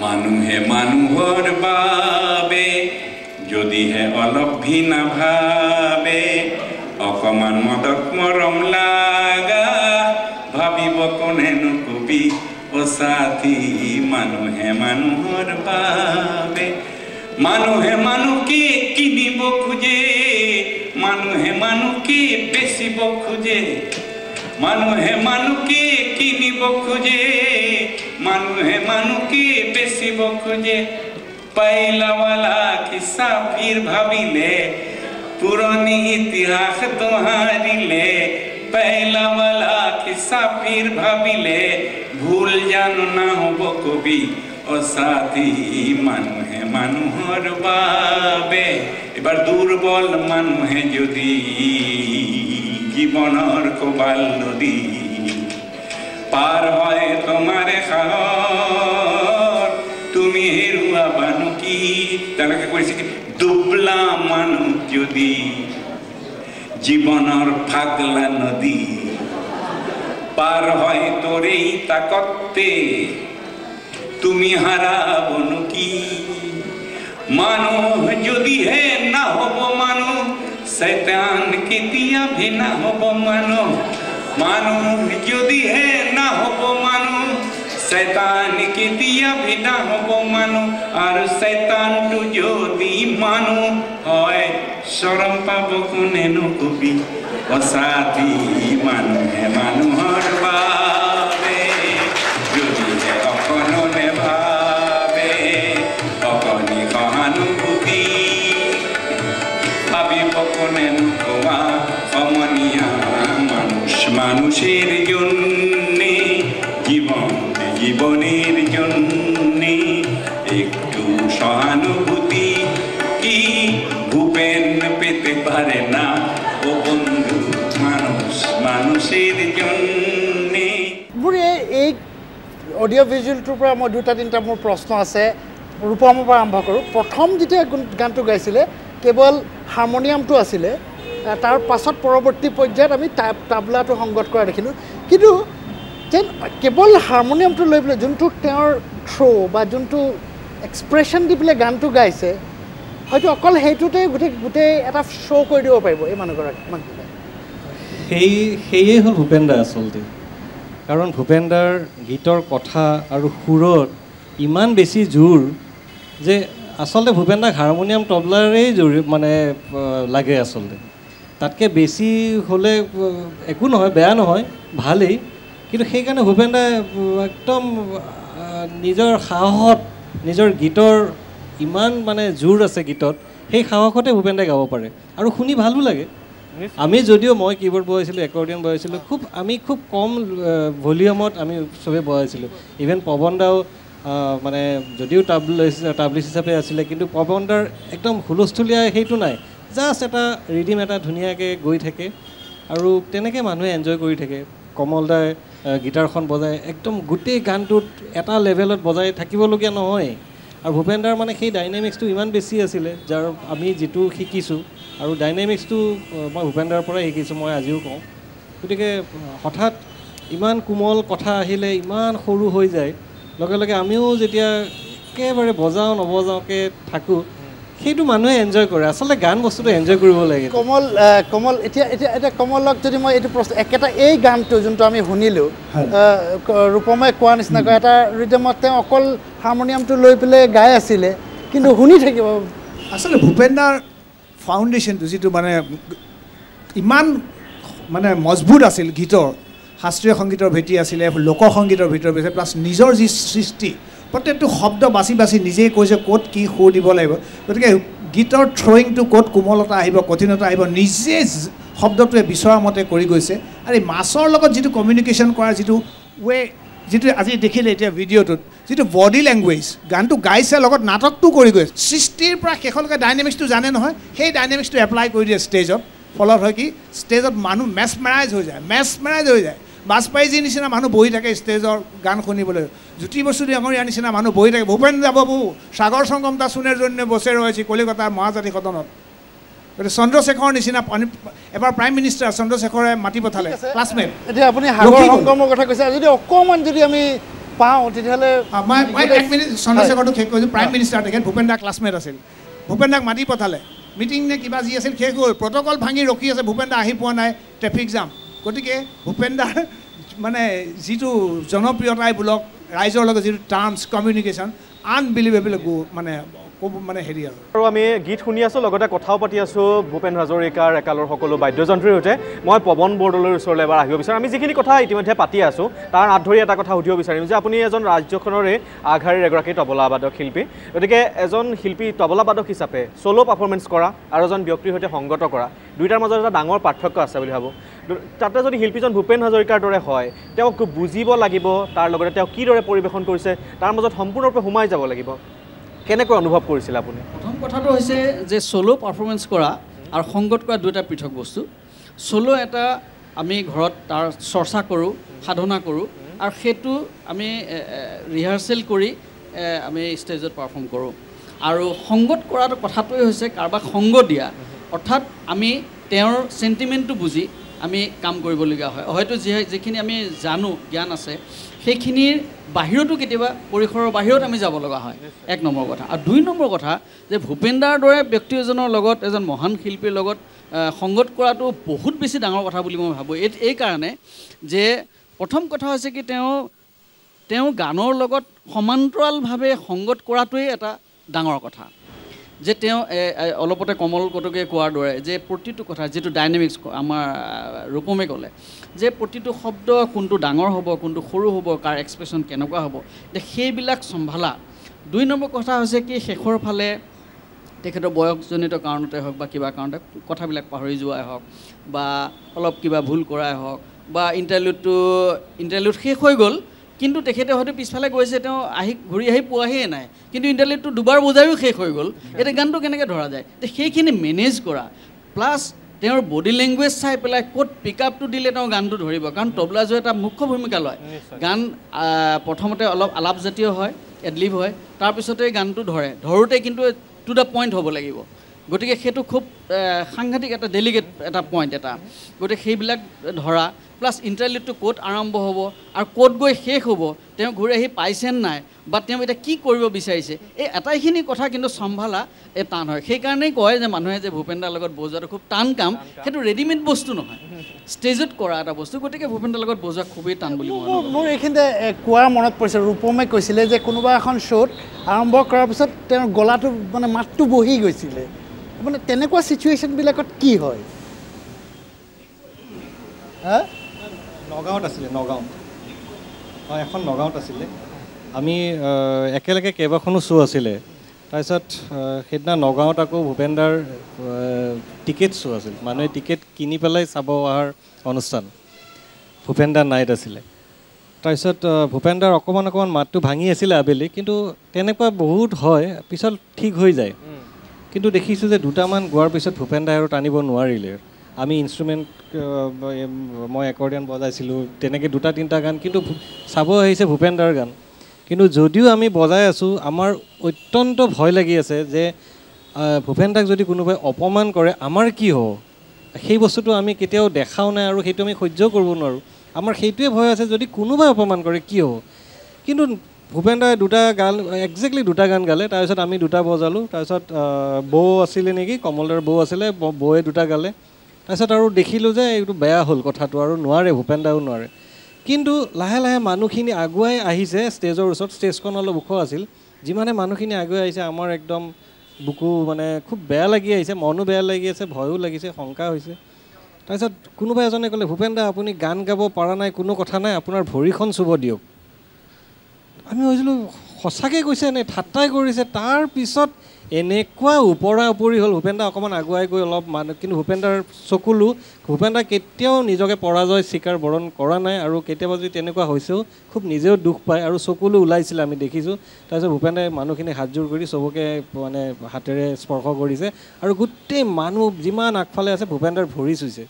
মানুহে মানুহৰ বাবে যদিহে অলপ ভিনা ভাবে অকমান মদক মৰম লাগা ভাবিব কোনেনো কবি ও সাথী মানুহে মানুহৰ বাবে মানুহে মানুহকে কিনিব খোজে মানুহে মানুহকে বেচিব খোজে মানুহে মানুহকে কিনিব খোজে মানুহে মানুহকে বেচিব খোজে পাইলাৱালা কিসা ফিৰ ভাবিলে পুৰণি ইতিহাস দোহাৰিলে পাইলাৱালা কিসা ফিৰ ভাবিলে ভুল জানো না হ'ব কবি ও সাথী মানুহে মানুহৰ বাবে এবাৰ দুৰ্বল মানুহে যদি জীৱনৰ কোবাল নদী পাৰ হয় তোমাৰে সাহৰ তুমি হেৰুৱাবানো কি তেওঁলোকে কৈছে কি দুবলা মানুহ যদি জীৱনৰ ফাগলা নদী পাৰ হয় তোৰেই তাকতে তুমি হারাবনো কি মানুষ যদি হে না হব মানুষ শয়তান কে দিয়া ভি না হব মানুষ মানুষ যদি হে না হব মানুষ শয়তান কে দিয়া ভি না হব মানুষ আর শয়তান টু যদি মানুষ হয় শরম পাব কোনেনো কবি অসাথী মানুহে মানুহৰ বাবে যদি হে অকণনে ভাবে অকণি সহানুভূতি ভাবিব কোনেনো কোৱা সমনীয়া মানুষ মানুষেৰ জন্যে জীবন জীব অডিঅ' ভিজুৱেলটোৰ পৰা মই 2-3টা মোৰ প্ৰশ্ন আছে ৰূপমৰ পৰা আৰম্ভ কৰোঁ প্ৰথম যেতিয়া গানটো গাইছিলে কেৱল হাৰমনিয়ামটো আছিলে তাৰ পাছত পৰৱৰ্তী পৰ্যায়ত আমি তাবলাটো সংগত কৰা দেখিলোঁ কিন্তু যেন কেৱল হাৰমনিয়ামটো লৈ পেলাই যোনটো তেওঁৰ থ্ৰ' বা যোনটো এক্সপ্ৰেশ্যন দি পেলাই গানটো গাইছে হয়তো অকল সেইটোতে গোটেই এটা শ্ব' কৰি দিব পাৰিব এই মানুহগৰাকী সেয়ে হ'ল ভূপেন দা আচলতে কাৰণ ভূপেন দাৰ গীতৰ কথা আৰু সুৰত ইমান বেছি জোৰ যে আচলতে ভূপেন দাক হাৰমনিয়াম তবলাৰেই মানে লাগে আচলতে তাতকৈ বেছি হ'লে একো নহয় বেয়া নহয় ভালেই কিন্তু সেইকাৰণে ভূপেন দাই একদম নিজৰ সাহসত নিজৰ গীতৰ ইমান মানে জোৰ আছে গীতত সেই সাহসতে ভূপেন দাই গাব পাৰে আৰু শুনি ভালো লাগে আমি যদিও মই কিবৰ্ড বজাইছিলোঁ একৰ্ডিয়ন বজাইছিলোঁ আমি খুব কম ভলিউমত আমি চবেই বজাইছিলোঁ ইভেন পৱন দাও মানে যদিও টাবলিছ হিচাপে আছিলে কিন্তু পৱন দাৰ একদম হুলস্থুলীয়া সেইটো নাই জাষ্ট এটা ৰিডিম এটা ধুনীয়াকৈ গৈ থাকে আৰু তেনেকৈ মানুহে এনজয় কৰি থাকে কমল দাই গীটাৰখন বজাই একদম গোটেই গানটোত এটা লেভেলত বজাই থাকিবলগীয়া নহয় আৰু ভূপেন দাৰ মানে সেই ডাইনামিক্সটো ইমান বেছি আছিলে যাৰ আমি যিটো শিকিছোঁ আৰু ডাইনামিক্সটো মই ভূপেন দাৰ পৰাই শিকিছোঁ মই আজিও কওঁ গতিকে হঠাৎ ইমান কোমল কথা আহিলে ইমান সৰু হৈ যায় লগে লগে আমিও যেতিয়া একেবাৰে বজাওঁ নবজাওঁকৈ থাকোঁ সেইটো মানুহে এনজয় কৰে আচলতে গান বস্তুটো এনজয় কৰিব লাগে কমল এতিয়া কমলক যদি মই এইটো প্ৰশ্ন একেটা এই গানটো যোনটো আমি শুনিলোঁ ৰূপমে কোৱা নিচিনাকৈ এটা ৰিদমত তেওঁ অকল হাৰমনিয়ামটো লৈ পেলাই গাই আছিলে কিন্তু শুনি থাকিব আচলতে ভূপেন দাৰ ফাউণ্ডেশ্যনটো যিটো মানে ইমান মানে মজবুত আছিল গীতৰ শাস্ত্ৰীয় সংগীতৰ ভেটি আছিলে লোকসংগীতৰ ভিতৰত ভেটি প্লাছ নিজৰ যি সৃষ্টি প্ৰত্যেকটো শব্দ বাছি বাছি নিজেই কৈছে ক'ত কি সুৰ দিব লাগিব গতিকে গীতৰ থ্ৰয়িংটো ক'ত কোমলতা আহিব কঠিনতা আহিব নিজে শব্দটোৱে বিচৰা মতে কৰি গৈছে আৰু এই মাছৰ লগত যিটো কমিউনিকেশ্যন কৰাৰ যিটো ৱে যিটো আজি দেখিলে এতিয়া ভিডিঅ'টোত যিটো বডি লেংগুৱেজ গানটো গাইছে লগত নাটকটো কৰি গৈছে সৃষ্টিৰ পৰা শেষলৈকে ডাইনামিক্সটো জানে নহয় সেই ডাইনামিক্সটো এপ্লাই কৰি দিয়ে ষ্টেজত ফলত হয় কি ষ্টেজত মানুহ মেছমেৰাইজ হৈ যায় বাজপাইজীৰ নিচিনা মানুহ বহি থাকে ষ্টেজৰ গান শুনিবলৈ জ্যোতি বসু ডাঙৰীয়াৰ নিচিনা মানুহ বহি থাকে ভূপেন বাবু সাগৰ সংগমতা চুনেৰ জন্য বসে ৰয়েছে কলিকতাৰ মহাজাতি সদনত গতিকে চন্দ্ৰশেখৰৰ নিচিনা এবাৰ প্ৰাইম মিনিষ্টাৰ চন্দ্ৰশেখৰে মাতি পঠালে ক্লাছমেট এতিয়া আপুনি সাগৰ সংগমৰ কথা কৈছে যদি অকণমান যদি আমি পাওঁ তেতিয়াহ'লে মই 1 মিনিট চন্দ্ৰশেখৰটো শেষ কৰিছোঁ প্ৰাইম মিনিষ্টাৰ তেখেত ভূপেন দা ক্লাছমেট আছিল ভূপেন দাক মাতি পঠালে মিটিং নে কিবা যি আছিল শেষ হ'ল প্ৰট'কল ভাঙি ৰখি আছে ভূপেন দা আহি পোৱা নাই ট্ৰেফিক জাম গতিকে ভূপেন দাৰ মানে যিটো জনপ্ৰিয়তাই বোলক ৰাইজৰ লগত যিটো টাৰ্মছ কমিউনিকেশ্যন আনবিলিভেবল মানে হেৰি আৰু আমি গীত শুনি আছোঁ লগতে কথাও পাতি আছোঁ ভূপেন হাজৰিকাৰ একালৰ সকলো বাদ্যযন্ত্ৰীৰ সৈতে মই পৱন বৰদলৈৰ ওচৰলৈ এবাৰ আহিব বিচাৰোঁ আমি যিখিনি কথা ইতিমধ্যে পাতি আছোঁ তাৰ আঁত ধৰি এটা কথা সুধিব বিচাৰিম যে আপুনি এজন ৰাজ্যখনৰে আগশাৰীৰ এগৰাকী তবলাবাদক শিল্পী গতিকে এজন শিল্পী তবলাবাদক হিচাপে চ'ল' পাৰফৰ্মেঞ্চ কৰা আৰু এজন ব্যক্তিৰ সৈতে সংগত কৰা দুয়োটাৰ মাজত এটা ডাঙৰ পাৰ্থক্য আছে বুলি ভাবোঁ তাতে যদি শিল্পীজন ভূপেন হাজৰিকাৰ দৰে হয় তেওঁক বুজিব লাগিব তাৰ লগতে তেওঁ কিদৰে পৰিৱেশন কৰিছে তাৰ মাজত সম্পূৰ্ণৰূপে সোমাই যাব লাগিব কেনেকৈ অনুভৱ কৰিছিল আপুনি প্ৰথম কথাটো হৈছে যে চ'ল' পাৰফৰ্মেঞ্চ কৰা আৰু সংগত কৰা দুটা পৃথক বস্তু চ'ল' এটা আমি ঘৰত তাৰ চৰ্চা কৰোঁ সাধনা কৰোঁ আৰু সেইটো আমি ৰিহাৰ্চেল কৰি আমি ষ্টেজত পাৰফৰ্ম কৰোঁ আৰু সংগত কৰাটো কথাটোৱে হৈছে কাৰোবাক সংগ দিয়া অৰ্থাৎ আমি তেওঁৰ চেণ্টিমেণ্টটো বুজি আমি কাম কৰিবলগীয়া হয় হয়তো যিখিনি আমি জানো জ্ঞান আছে সেইখিনিৰ বাহিৰতো কেতিয়াবা পৰিসৰৰ বাহিৰত আমি যাব লগা হয় 1 নম্বৰ কথা আৰু 2 নম্বৰ কথা যে ভূপেন দাৰ দৰে ব্যক্তি এজনৰ লগত এজন মহান শিল্পীৰ লগত সংগত কৰাটো বহুত বেছি ডাঙৰ কথা বুলি মই ভাবোঁ এই কাৰণে যে প্ৰথম কথা হৈছে কি তেওঁ গানৰ লগত সমান্তৰালভাৱে সংগত কৰাটোৱেই এটা ডাঙৰ কথা যে তেওঁ অলপতে কমল কটকে কোৱাৰ দৰে যে প্ৰতিটো কথা যিটো ডাইনামিক্স আমাৰ ৰূপমে ক'লে যে প্ৰতিটো শব্দ কোনটো ডাঙৰ হ'ব কোনটো সৰু হ'ব কাৰ এক্সপ্ৰেশ্যন কেনেকুৱা হ'ব যে সেইবিলাক চম্ভালা 2 নম্বৰ কথা হৈছে কি শেষৰ ফালে তেখেতৰ বয়সজনিত কাৰণতে হওক বা কিবা কাৰণতে কথাবিলাক পাহৰি যোৱাই হওক বা অলপ কিবা ভুল কৰাই হওক বা ইণ্টাৰলিউড শেষ হৈ গ'ল কিন্তু তেখেতে হয়তো পিছফালে গৈছে তেওঁ ঘূৰি আহি পোৱাহিয়ে নাই কিন্তু ইণ্টাৰলিউডটো দুবাৰ বজায়ো শেষ হৈ গ'ল এতিয়া গানটো কেনেকৈ ধৰা যায় সেইখিনি মেনেজ কৰা প্লাছ তেওঁৰ বডি লেংগুৱেজ চাই পেলাই ক'ত পিক আপটো দিলে তেওঁ গানটো ধৰিব কাৰণ তবলাজোৰে এটা মুখ্য ভূমিকা লয় গান প্ৰথমতে অলপ আলাপজাতীয় হয় এডলিভ হয় তাৰপিছতে গানটো ধৰোঁতে কিন্তু টু দ্য পইণ্ট হ'ব লাগিব গতিকে সেইটো খুব সাংঘাতিক এটা ডেলিগেট এটা পইণ্ট এটা গতিকে সেইবিলাক ধৰা প্লাছ ইণ্টাৰলিউডটো ক'ত আৰম্ভ হ'ব আৰু ক'ত গৈ শেষ হ'ব তেওঁ ঘূৰি আহি পাইছে নাই বা তেওঁ এতিয়া কি কৰিব বিচাৰিছে এই আটাইখিনি কথা কিন্তু চম্ভালা এই টান হয় সেইকাৰণেই কয় যে মানুহে যে ভূপেনদাৰ লগত বজোৱাটো খুব টান কাম সেইটো ৰেডিমেড বস্তু নহয় ষ্টেজত কৰা এটা বস্তু গতিকে ভূপেনদাৰ লগত বজোৱা খুবেই টান বুলি মোৰ এইখিনিতে কোৱাৰ মনত পৰিছে ৰূপমে কৈছিলে যে কোনোবা এখন শ্ব'ত আৰম্ভ কৰাৰ পিছত তেওঁৰ গলাটো মানে মাতটো বহি গৈছিলে মানে তেনেকুৱা চিটুৱেশ্যনবিলাকত কি হয় নগাঁৱত আছিলে নগাঁও এখন নগাঁৱত আছিলে আমি একেলগে কেইবাখনো শ্ব' আছিলে তাৰপিছত সেইদিনা নগাঁৱত আকৌ ভূপেনদাৰ টিকেট শ্ব' আছিল মানুহে টিকেট কিনি পেলাই চাব অহাৰ অনুষ্ঠান ভূপেনদাৰ নাইট আছিলে তাৰপিছত ভূপেনদাৰ অকণমান মাতটো ভাঙি আছিলে আবেলি কিন্তু তেনেকুৱা বহুত হয় পিছত ঠিক হৈ যায় কিন্তু দেখিছোঁ যে দুটামান গোৱাৰ পিছত ভূপেনদাই আৰু টানিব নোৱাৰিলে আমি ইনষ্ট্ৰুমেণ্ট মই একৰ্ডিয়ন বজাইছিলোঁ তেনেকৈ দুটা তিনিটা গান কিন্তু চাব আহিছে ভূপেনদাৰ গান কিন্তু যদিও আমি বজাই আছোঁ আমাৰ অত্যন্ত ভয় লাগি আছে যে ভূপেনদাক যদি কোনোবাই অপমান কৰে আমাৰ কি হ'ব সেই বস্তুটো আমি কেতিয়াও দেখাও নাই আৰু সেইটো আমি সহ্য কৰিব নোৱাৰোঁ আমাৰ সেইটোৱে ভয় আছে যদি কোনোবাই অপমান কৰে কি হ'ব কিন্তু ভূপেনদাই একজেক্টলি দুটা গান গালে তাৰপিছত আমি দুটা বজালোঁ তাৰপিছত বৌ আছিলে নেকি কমলদাৰ বৌ আছিলে বৌয়ে দুটা গালে তাৰপিছত আৰু দেখিলোঁ যে এইটো বেয়া হ'ল কথাটো আৰু নোৱাৰে ভূপেনদাও নোৱাৰে কিন্তু লাহে লাহে মানুহখিনি আগুৱাই আহিছে ষ্টেজৰ ওচৰত ষ্টেজখন অলপ ওখ আছিল যিমানে মানুহখিনি আগুৱাই আহিছে আমাৰ একদম বুকু মানে খুব বেয়া লাগি আহিছে মনো বেয়া লাগি আছে ভয়ো লাগিছে শংকা হৈছে তাৰপিছত কোনোবা এজনে ক'লে ভূপেনদা আপুনি গান গাব পৰা নাই কোনো কথা নাই আপোনাৰ ভৰিখন চুব দিয়ক আমি ভাবিছিলোঁ সঁচাকৈ কৈছে নে ঠাট্টাই কৰিছে তাৰপিছত এনেকুৱা ওপৰা ওপৰি হ'ল ভূপেনদা অকণমান আগুৱাই গৈ অলপ মানুহ কিন্তু ভূপেনদাৰ চকুলো ভূপেনদা কেতিয়াও নিজকে পৰাজয় স্বীকাৰ বৰণ কৰা নাই আৰু কেতিয়াবা যদি তেনেকুৱা হৈছেও খুব নিজেও দুখ পায় আৰু চকুলো ওলাইছিলে আমি দেখিছোঁ তাৰপিছত ভূপেনদাই মানুহখিনি হাতযোৰ কৰি চবকে মানে হাতেৰে স্পৰ্শ কৰিছে আৰু গোটেই মানুহ যিমান আগফালে আছে ভূপেনদাৰ ভৰি চুইছে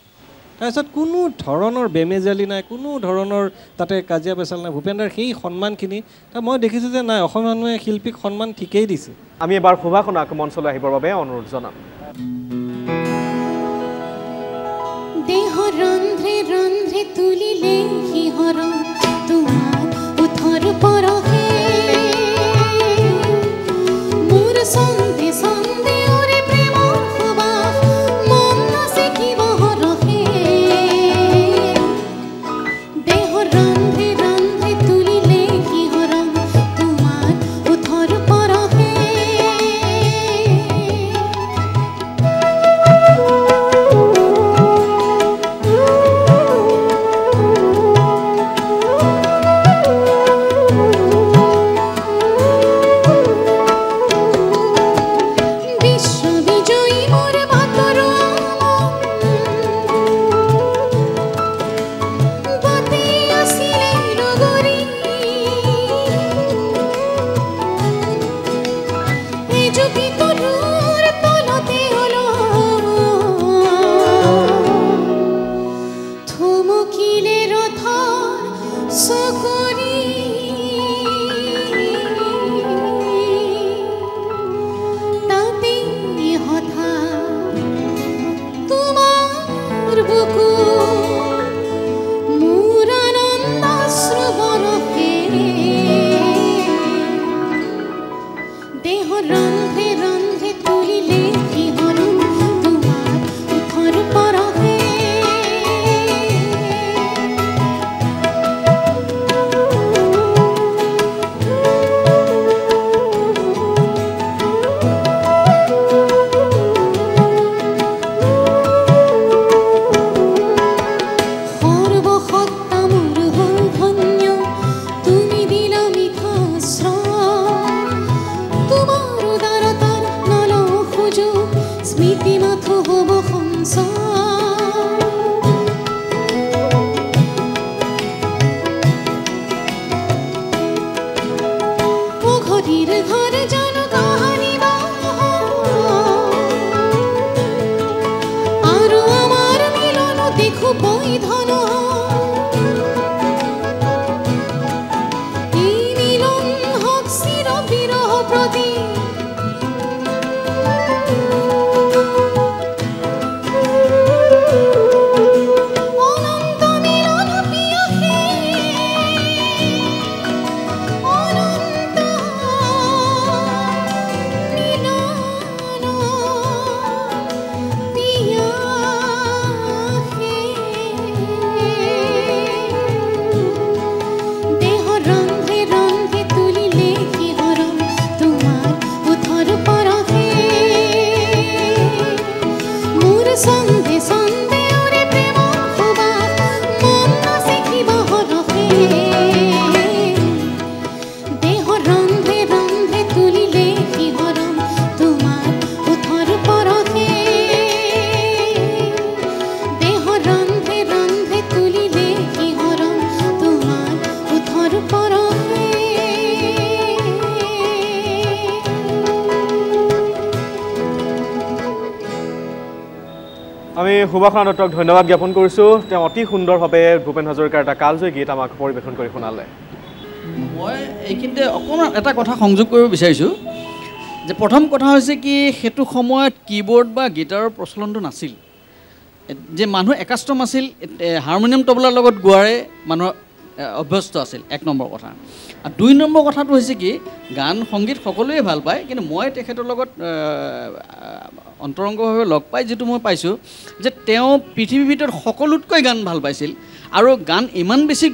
তাৰপিছত কোনো ধৰণৰ বেমেজালি নাই কোনো ধৰণৰ তাতে কাজিয়া পেচাল নাই ভূপেনদাৰ সেই সন্মানখিনি মই দেখিছোঁ যে নাই অসমীয়া মানুহে শিল্পীক সন্মান ঠিকেই দিছে আমি এবাৰ সুভাষণাক মঞ্চলৈ আহিবৰ বাবে অনুৰোধ জনাম দেহ ৰন্ধ্ৰে ৰন্ধ্ৰে তুলিলে সিহৰ তোমাৰ উঠৰ পৰহে মোৰ সন্ধে সন্ধে ওৰে প্ৰেমৰ সুবাস মন নাচে কি বহৰহে দেহ ৰন্ধ্ৰে ৰন্ধ্ৰে তুলিলে সিহৰ তোমাৰ উঠৰ পৰহে সুভাষণ দত্তক ধন্যবাদ জ্ঞাপন কৰিছোঁ তেওঁ অতি সুন্দৰভাৱে ভূপেন হাজৰিকাৰ এটা কালজয়ী গীত আমাক পৰিৱেশন কৰি শুনালে মই এইখিনিতে অকণমান এটা কথা সংযোগ কৰিব বিচাৰিছোঁ যে প্ৰথম কথা হৈছে কি সেইটো সময়ত কীবৰ্ড বা গীটাৰৰ প্ৰচলনটো নাছিল যে মানুহ একাষ্টম আছিল হাৰমনিয়াম তবলাৰ লগত গোৱাৰে মানুহৰ অভ্যস্ত আছিল 1 নম্বৰ কথা আৰু 2 নম্বৰ কথাটো হৈছে কি গান সংগীত সকলোৱে ভাল পায় কিন্তু মই তেখেতৰ লগত অন্তৰংগভাৱে লগ পাই যেটো মই পাইছোঁ যে তেওঁ পৃথিৱীৰ ভিতৰত সকলোতকৈ গান ভাল পাইছিল আৰু গান ইমান বেছি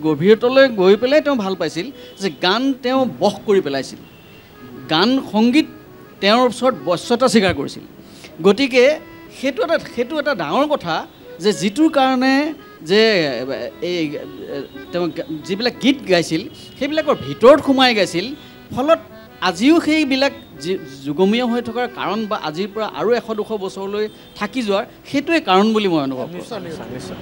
গভীৰতলৈ গৈ পেলাই তেওঁ ভাল পাইছিল যে গান তেওঁ বশ কৰি পেলাইছিল গান সংগীত তেওঁৰ ওচৰত বশ্যতা স্বীকাৰ কৰিছিল গতিকে সেইটো এটা ডাঙৰ কথা যে যিটোৰ কাৰণে যে এই তেওঁ যিবিলাক গীত গাইছিল সেইবিলাকৰ ভিতৰত সোমাই গাইছিল ফলত আজিও সেইবিলাক যুগমীয় হৈ থকাৰ কাৰণ বা আজিৰ পৰা আৰু 100-200 বছৰলৈ থাকি যোৱাৰ সেইটোৱে কাৰণ বুলি মই অনুভৱ কৰোঁ নিশ্চয়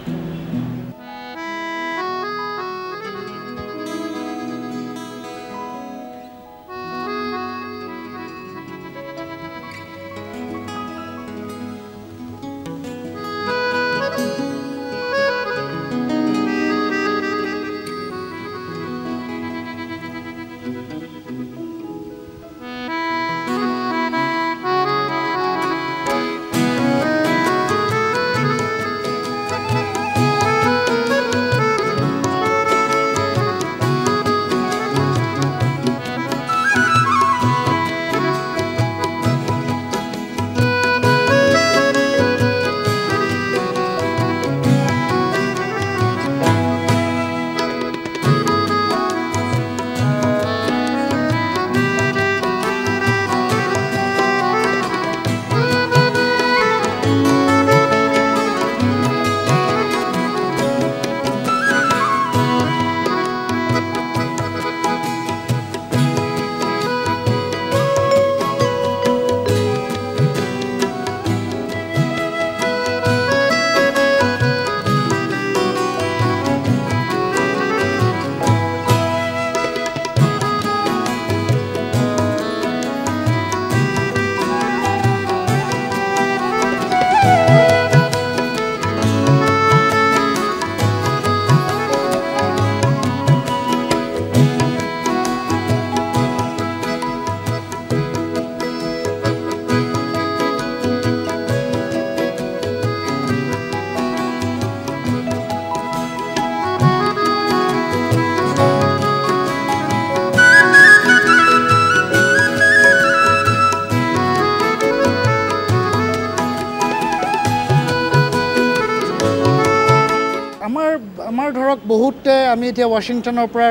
আমাৰ ধৰক বহুতে আমি এতিয়া ৱাশ্বিংটনৰ পৰা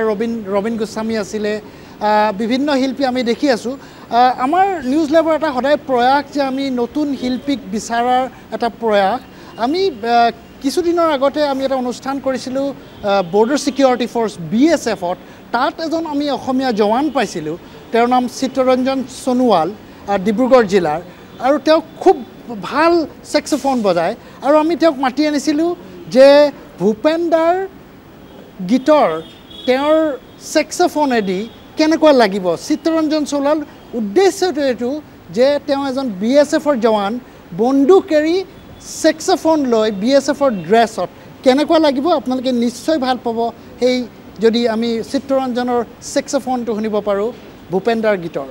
ৰবিন গোস্বামী আছিলে বিভিন্ন শিল্পী আমি দেখি আছোঁ আমাৰ নিউজ লেবৰ এটা সদায় প্ৰয়াস যে আমি নতুন শিল্পীক বিচাৰাৰ এটা প্ৰয়াস আমি কিছুদিনৰ আগতে আমি এটা অনুষ্ঠান কৰিছিলোঁ বৰ্ডাৰ ছিকিউৰিটি ফ'ৰ্চ BSFত তাত এজন আমি অসমীয়া জৱান পাইছিলোঁ তেওঁৰ নাম চিত্তৰঞ্জন সোণোৱাল ডিব্ৰুগড় জিলাৰ আৰু তেওঁ খুব ভাল ছেক্সোফোন বজায় আৰু আমি তেওঁক মাতি আনিছিলোঁ যে ভূপেন দাৰ গীতৰ তেওঁৰ ছেক্সোফোনেদি কেনেকুৱা লাগিব চিত্তৰঞ্জন সোণোৱাল উদ্দেশ্যটো এইটো যে তেওঁ এজন BSFৰ জৱান বন্দুক এৰি ছেক্সোফোন লৈ BSFৰ ড্ৰেছত কেনেকুৱা লাগিব আপোনালোকে নিশ্চয় ভাল পাব সেই যদি আমি চিত্তৰঞ্জনৰ ছেক্সোফোনটো শুনিব পাৰোঁ ভূপেন দাৰ গীতৰ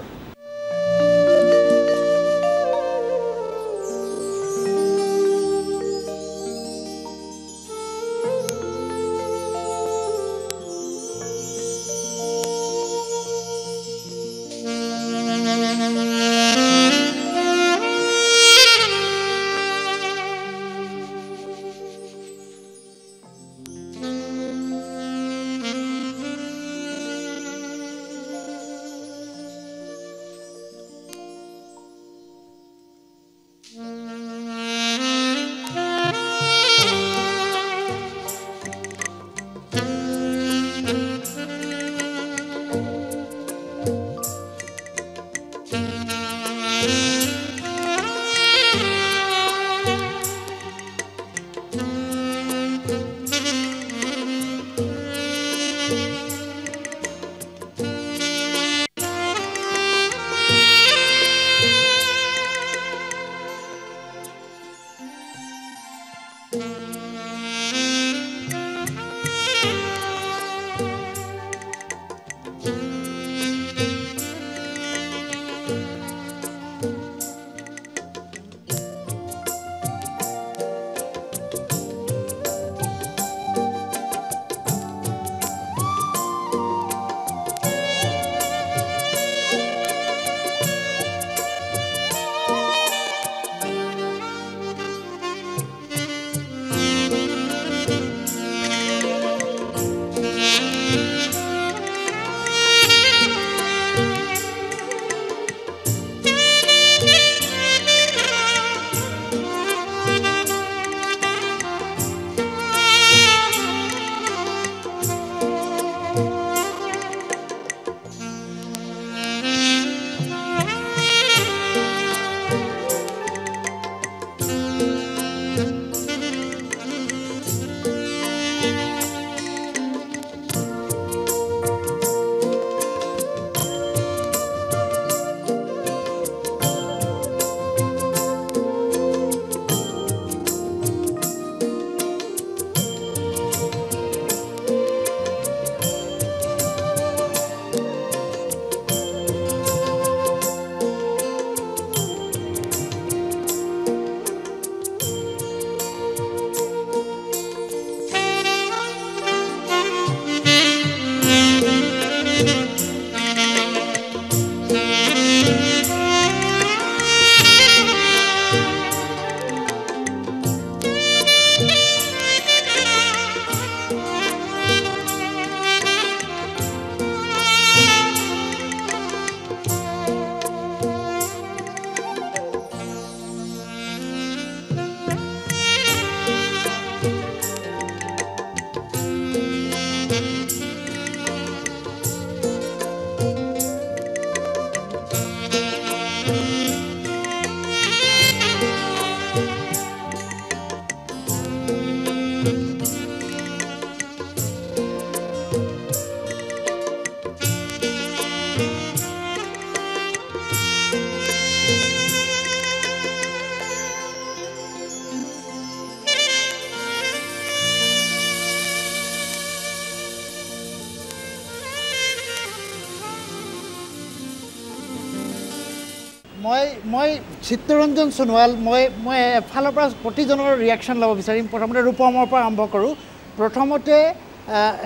মই চিত্তৰঞ্জন সোণোৱাল মই এফালৰ পৰা প্ৰতিজনৰ ৰিয়েকশ্যন ল'ব বিচাৰিম প্ৰথমতে ৰূপমৰ পৰা আৰম্ভ কৰোঁ প্ৰথমতে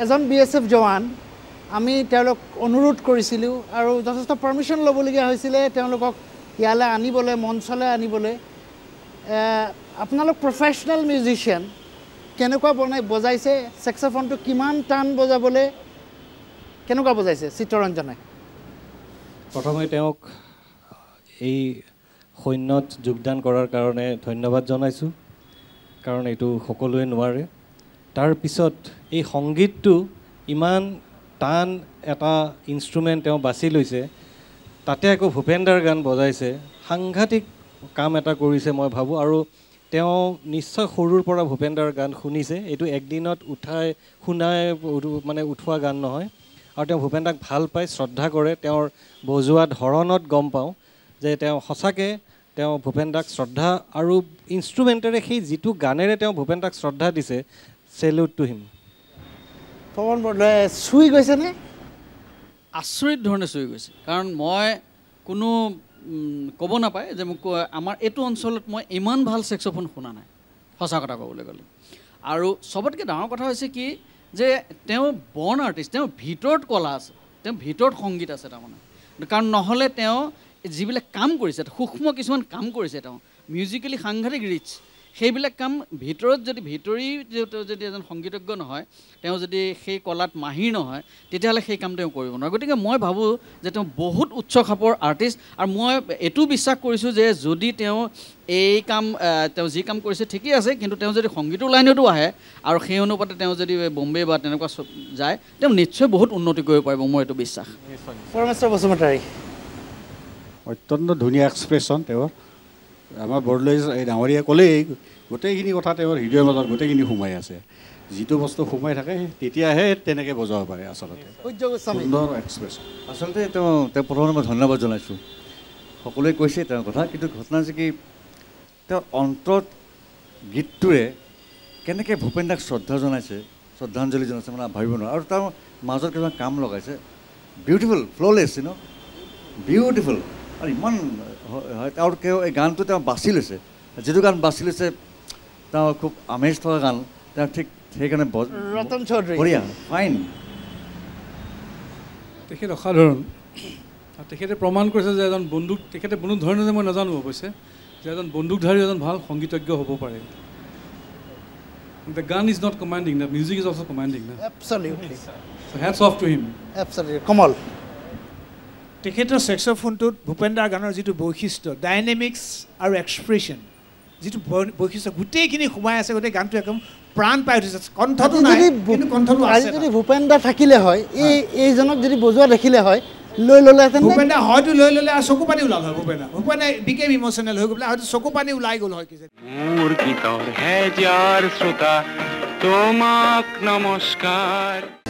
এজন BSF জৱান আমি তেওঁলোক অনুৰোধ কৰিছিলোঁ আৰু যথেষ্ট পাৰ্মিশ্যন ল'বলগীয়া হৈছিলে তেওঁলোকক ইয়ালৈ আনিবলৈ মঞ্চলৈ আনিবলৈ আপোনালোক প্ৰফেশ্যনেল মিউজিচিয়ান কেনেকুৱা বজাইছে ছেক্সোফোনটো কিমান টান বজাবলৈ কেনেকুৱা বজাইছে চিত্তৰঞ্জনে প্ৰথমে তেওঁক এই সৈন্যত যোগদান কৰাৰ কাৰণে ধন্যবাদ জনাইছোঁ কাৰণ এইটো সকলোৱে নোৱাৰে তাৰপিছত এই সংগীতটো ইমান টান এটা ইনষ্ট্ৰুমেণ্ট তেওঁ বাছি লৈছে তাতে আকৌ ভূপেনদাৰ গান বজাইছে সাংঘাতিক কাম এটা কৰিছে মই ভাবোঁ আৰু তেওঁ নিশ্চয় সৰুৰ পৰা ভূপেনদাৰ গান শুনিছে এইটো একদিনত উঠোৱা গান নহয় আৰু তেওঁ ভূপেনদাক ভাল পায় শ্ৰদ্ধা কৰে তেওঁৰ বজোৱা ধৰণত গম পাওঁ যে তেওঁ সঁচাকৈ তেওঁ ভূপেনদাক শ্ৰদ্ধা আৰু ইনষ্ট্ৰুমেণ্টেৰে সেই যিটো গানেৰে তেওঁ ভূপেনদাক শ্ৰদ্ধা দিছে চেলিউট টু হিম পৱন বৰদলৈ চুই গৈছেনে আচৰিত ধৰণে চুই গৈছে কাৰণ মই কোনো ক'ব নাপায় যে মোক আমাৰ এইটো অঞ্চলত মই ইমান ভাল ছেক্সোফোন শুনা নাই সঁচা কথা ক'বলৈ গ'লে আৰু চবতকৈ ডাঙৰ কথা হৈছে কি যে তেওঁ বৰ্ণ আৰ্টিষ্ট তেওঁৰ ভিতৰত কলা আছে তেওঁৰ ভিতৰত সংগীত আছে তাৰমানে কাৰণ নহ'লে তেওঁ যিবিলাক কাম কৰিছে সূক্ষ্ম কিছুমান কাম কৰিছে তেওঁ মিউজিকেলি সাংঘাতিক ৰিচ সেইবিলাক কাম ভিতৰত যদি এজন সংগীতজ্ঞ নহয় তেওঁ যদি সেই কলাত মাহিৰ নহয় তেতিয়াহ'লে সেই কাম তেওঁ কৰিব নোৱাৰে গতিকে মই ভাবোঁ যে তেওঁ বহুত উচ্চ খাপৰ আৰ্টিষ্ট আৰু মই এইটো বিশ্বাস কৰিছোঁ যে যদি তেওঁ এই কাম তেওঁ যি কাম কৰিছে ঠিকেই আছে কিন্তু তেওঁ যদি সংগীতৰ লাইনতো আহে আৰু সেই অনুপাতে তেওঁ যদি বম্বে বা তেনেকুৱা যায় তেওঁ নিশ্চয় বহুত উন্নতি কৰিব পাৰিব মোৰ এইটো বিশ্বাস পৰমেশ্বৰ বসুমতাৰী অত্যন্ত ধুনীয়া এক্সপ্ৰেশ্যন তেওঁৰ আমাৰ বৰদলৈ ডাঙৰীয়া ক'লেই গোটেইখিনি কথা তেওঁৰ হৃদয়ৰ মাজত গোটেইখিনি সোমাই আছে যিটো বস্তু সোমাই থাকে তেতিয়াহে তেনেকৈ বজাব পাৰে আচলতে সুন্দৰ এক্সপ্ৰেশ্যন আচলতে তেওঁ প্ৰথমে মই ধন্যবাদ জনাইছোঁ সকলোৱে কৈছে তেওঁৰ কথা কিন্তু ঘটনা হৈছে কি তেওঁৰ অন্তৰত গীতটোৰে কেনেকৈ ভূপেনদাক শ্ৰদ্ধাঞ্জলি জনাইছে মানে ভাবিব নোৱাৰোঁ আৰু তাৰ মাজত কিছুমান কাম লগাইছে বিউটিফুল ফ্ল'লেছ বিউটিফুল আৰু ইমান হয় তেওঁৰ এই গানটো তেওঁ বাছি লৈছে যিটো গান বাছি লৈছে তেওঁ খুব আমেজ থকা গান তেওঁ ঠিক সেইকাৰণে ৰতন চৌধুৰী বঢ়িয়া ফাইন তেখেত অসাধাৰণ আৰু তেখেতে প্ৰমাণ কৰিছে যে এজন তেখেতে বন্দুক ধৰে যে মই নাজানো অৱশ্যে যে এজন বন্দুকধাৰী এজন ভাল সংগীতজ্ঞ হ'ব পাৰে The gun is not commanding, the music is also commanding. Absolutely. So hats off to him. Absolutely. Kamal. তেখেতৰ ছেক্সোফোনটোত ভূপেনদাৰ গানৰ যিটো বৈশিষ্ট্য ডাইনেমিক্স আৰু এক্সপ্ৰেশ্যন যিটো বৈশিষ্ট্য গোটেইখিনি সোমাই আছে গোটেই গানটো একদম প্ৰাণ পাই উঠিছে কণ্ঠটো নাই কিন্তু কণ্ঠটো আছে যদি ভূপেনদা থাকিলে হয় এইজনক যদি বজোৱা দেখিলে হয় লৈ ল'লেহেঁতেন ভূপেনদা হয়তো লৈ ল'লে আৰু চকু পানী ওলাল হয় ভূপেনদা বিকেম ইম'চনেল হৈ গ'লে হয়তো চকু পানী ওলাই গ'ল হয় মোৰ ভিতৰ হে যাৰ শ্ৰোতা তোমাক নমস্কাৰ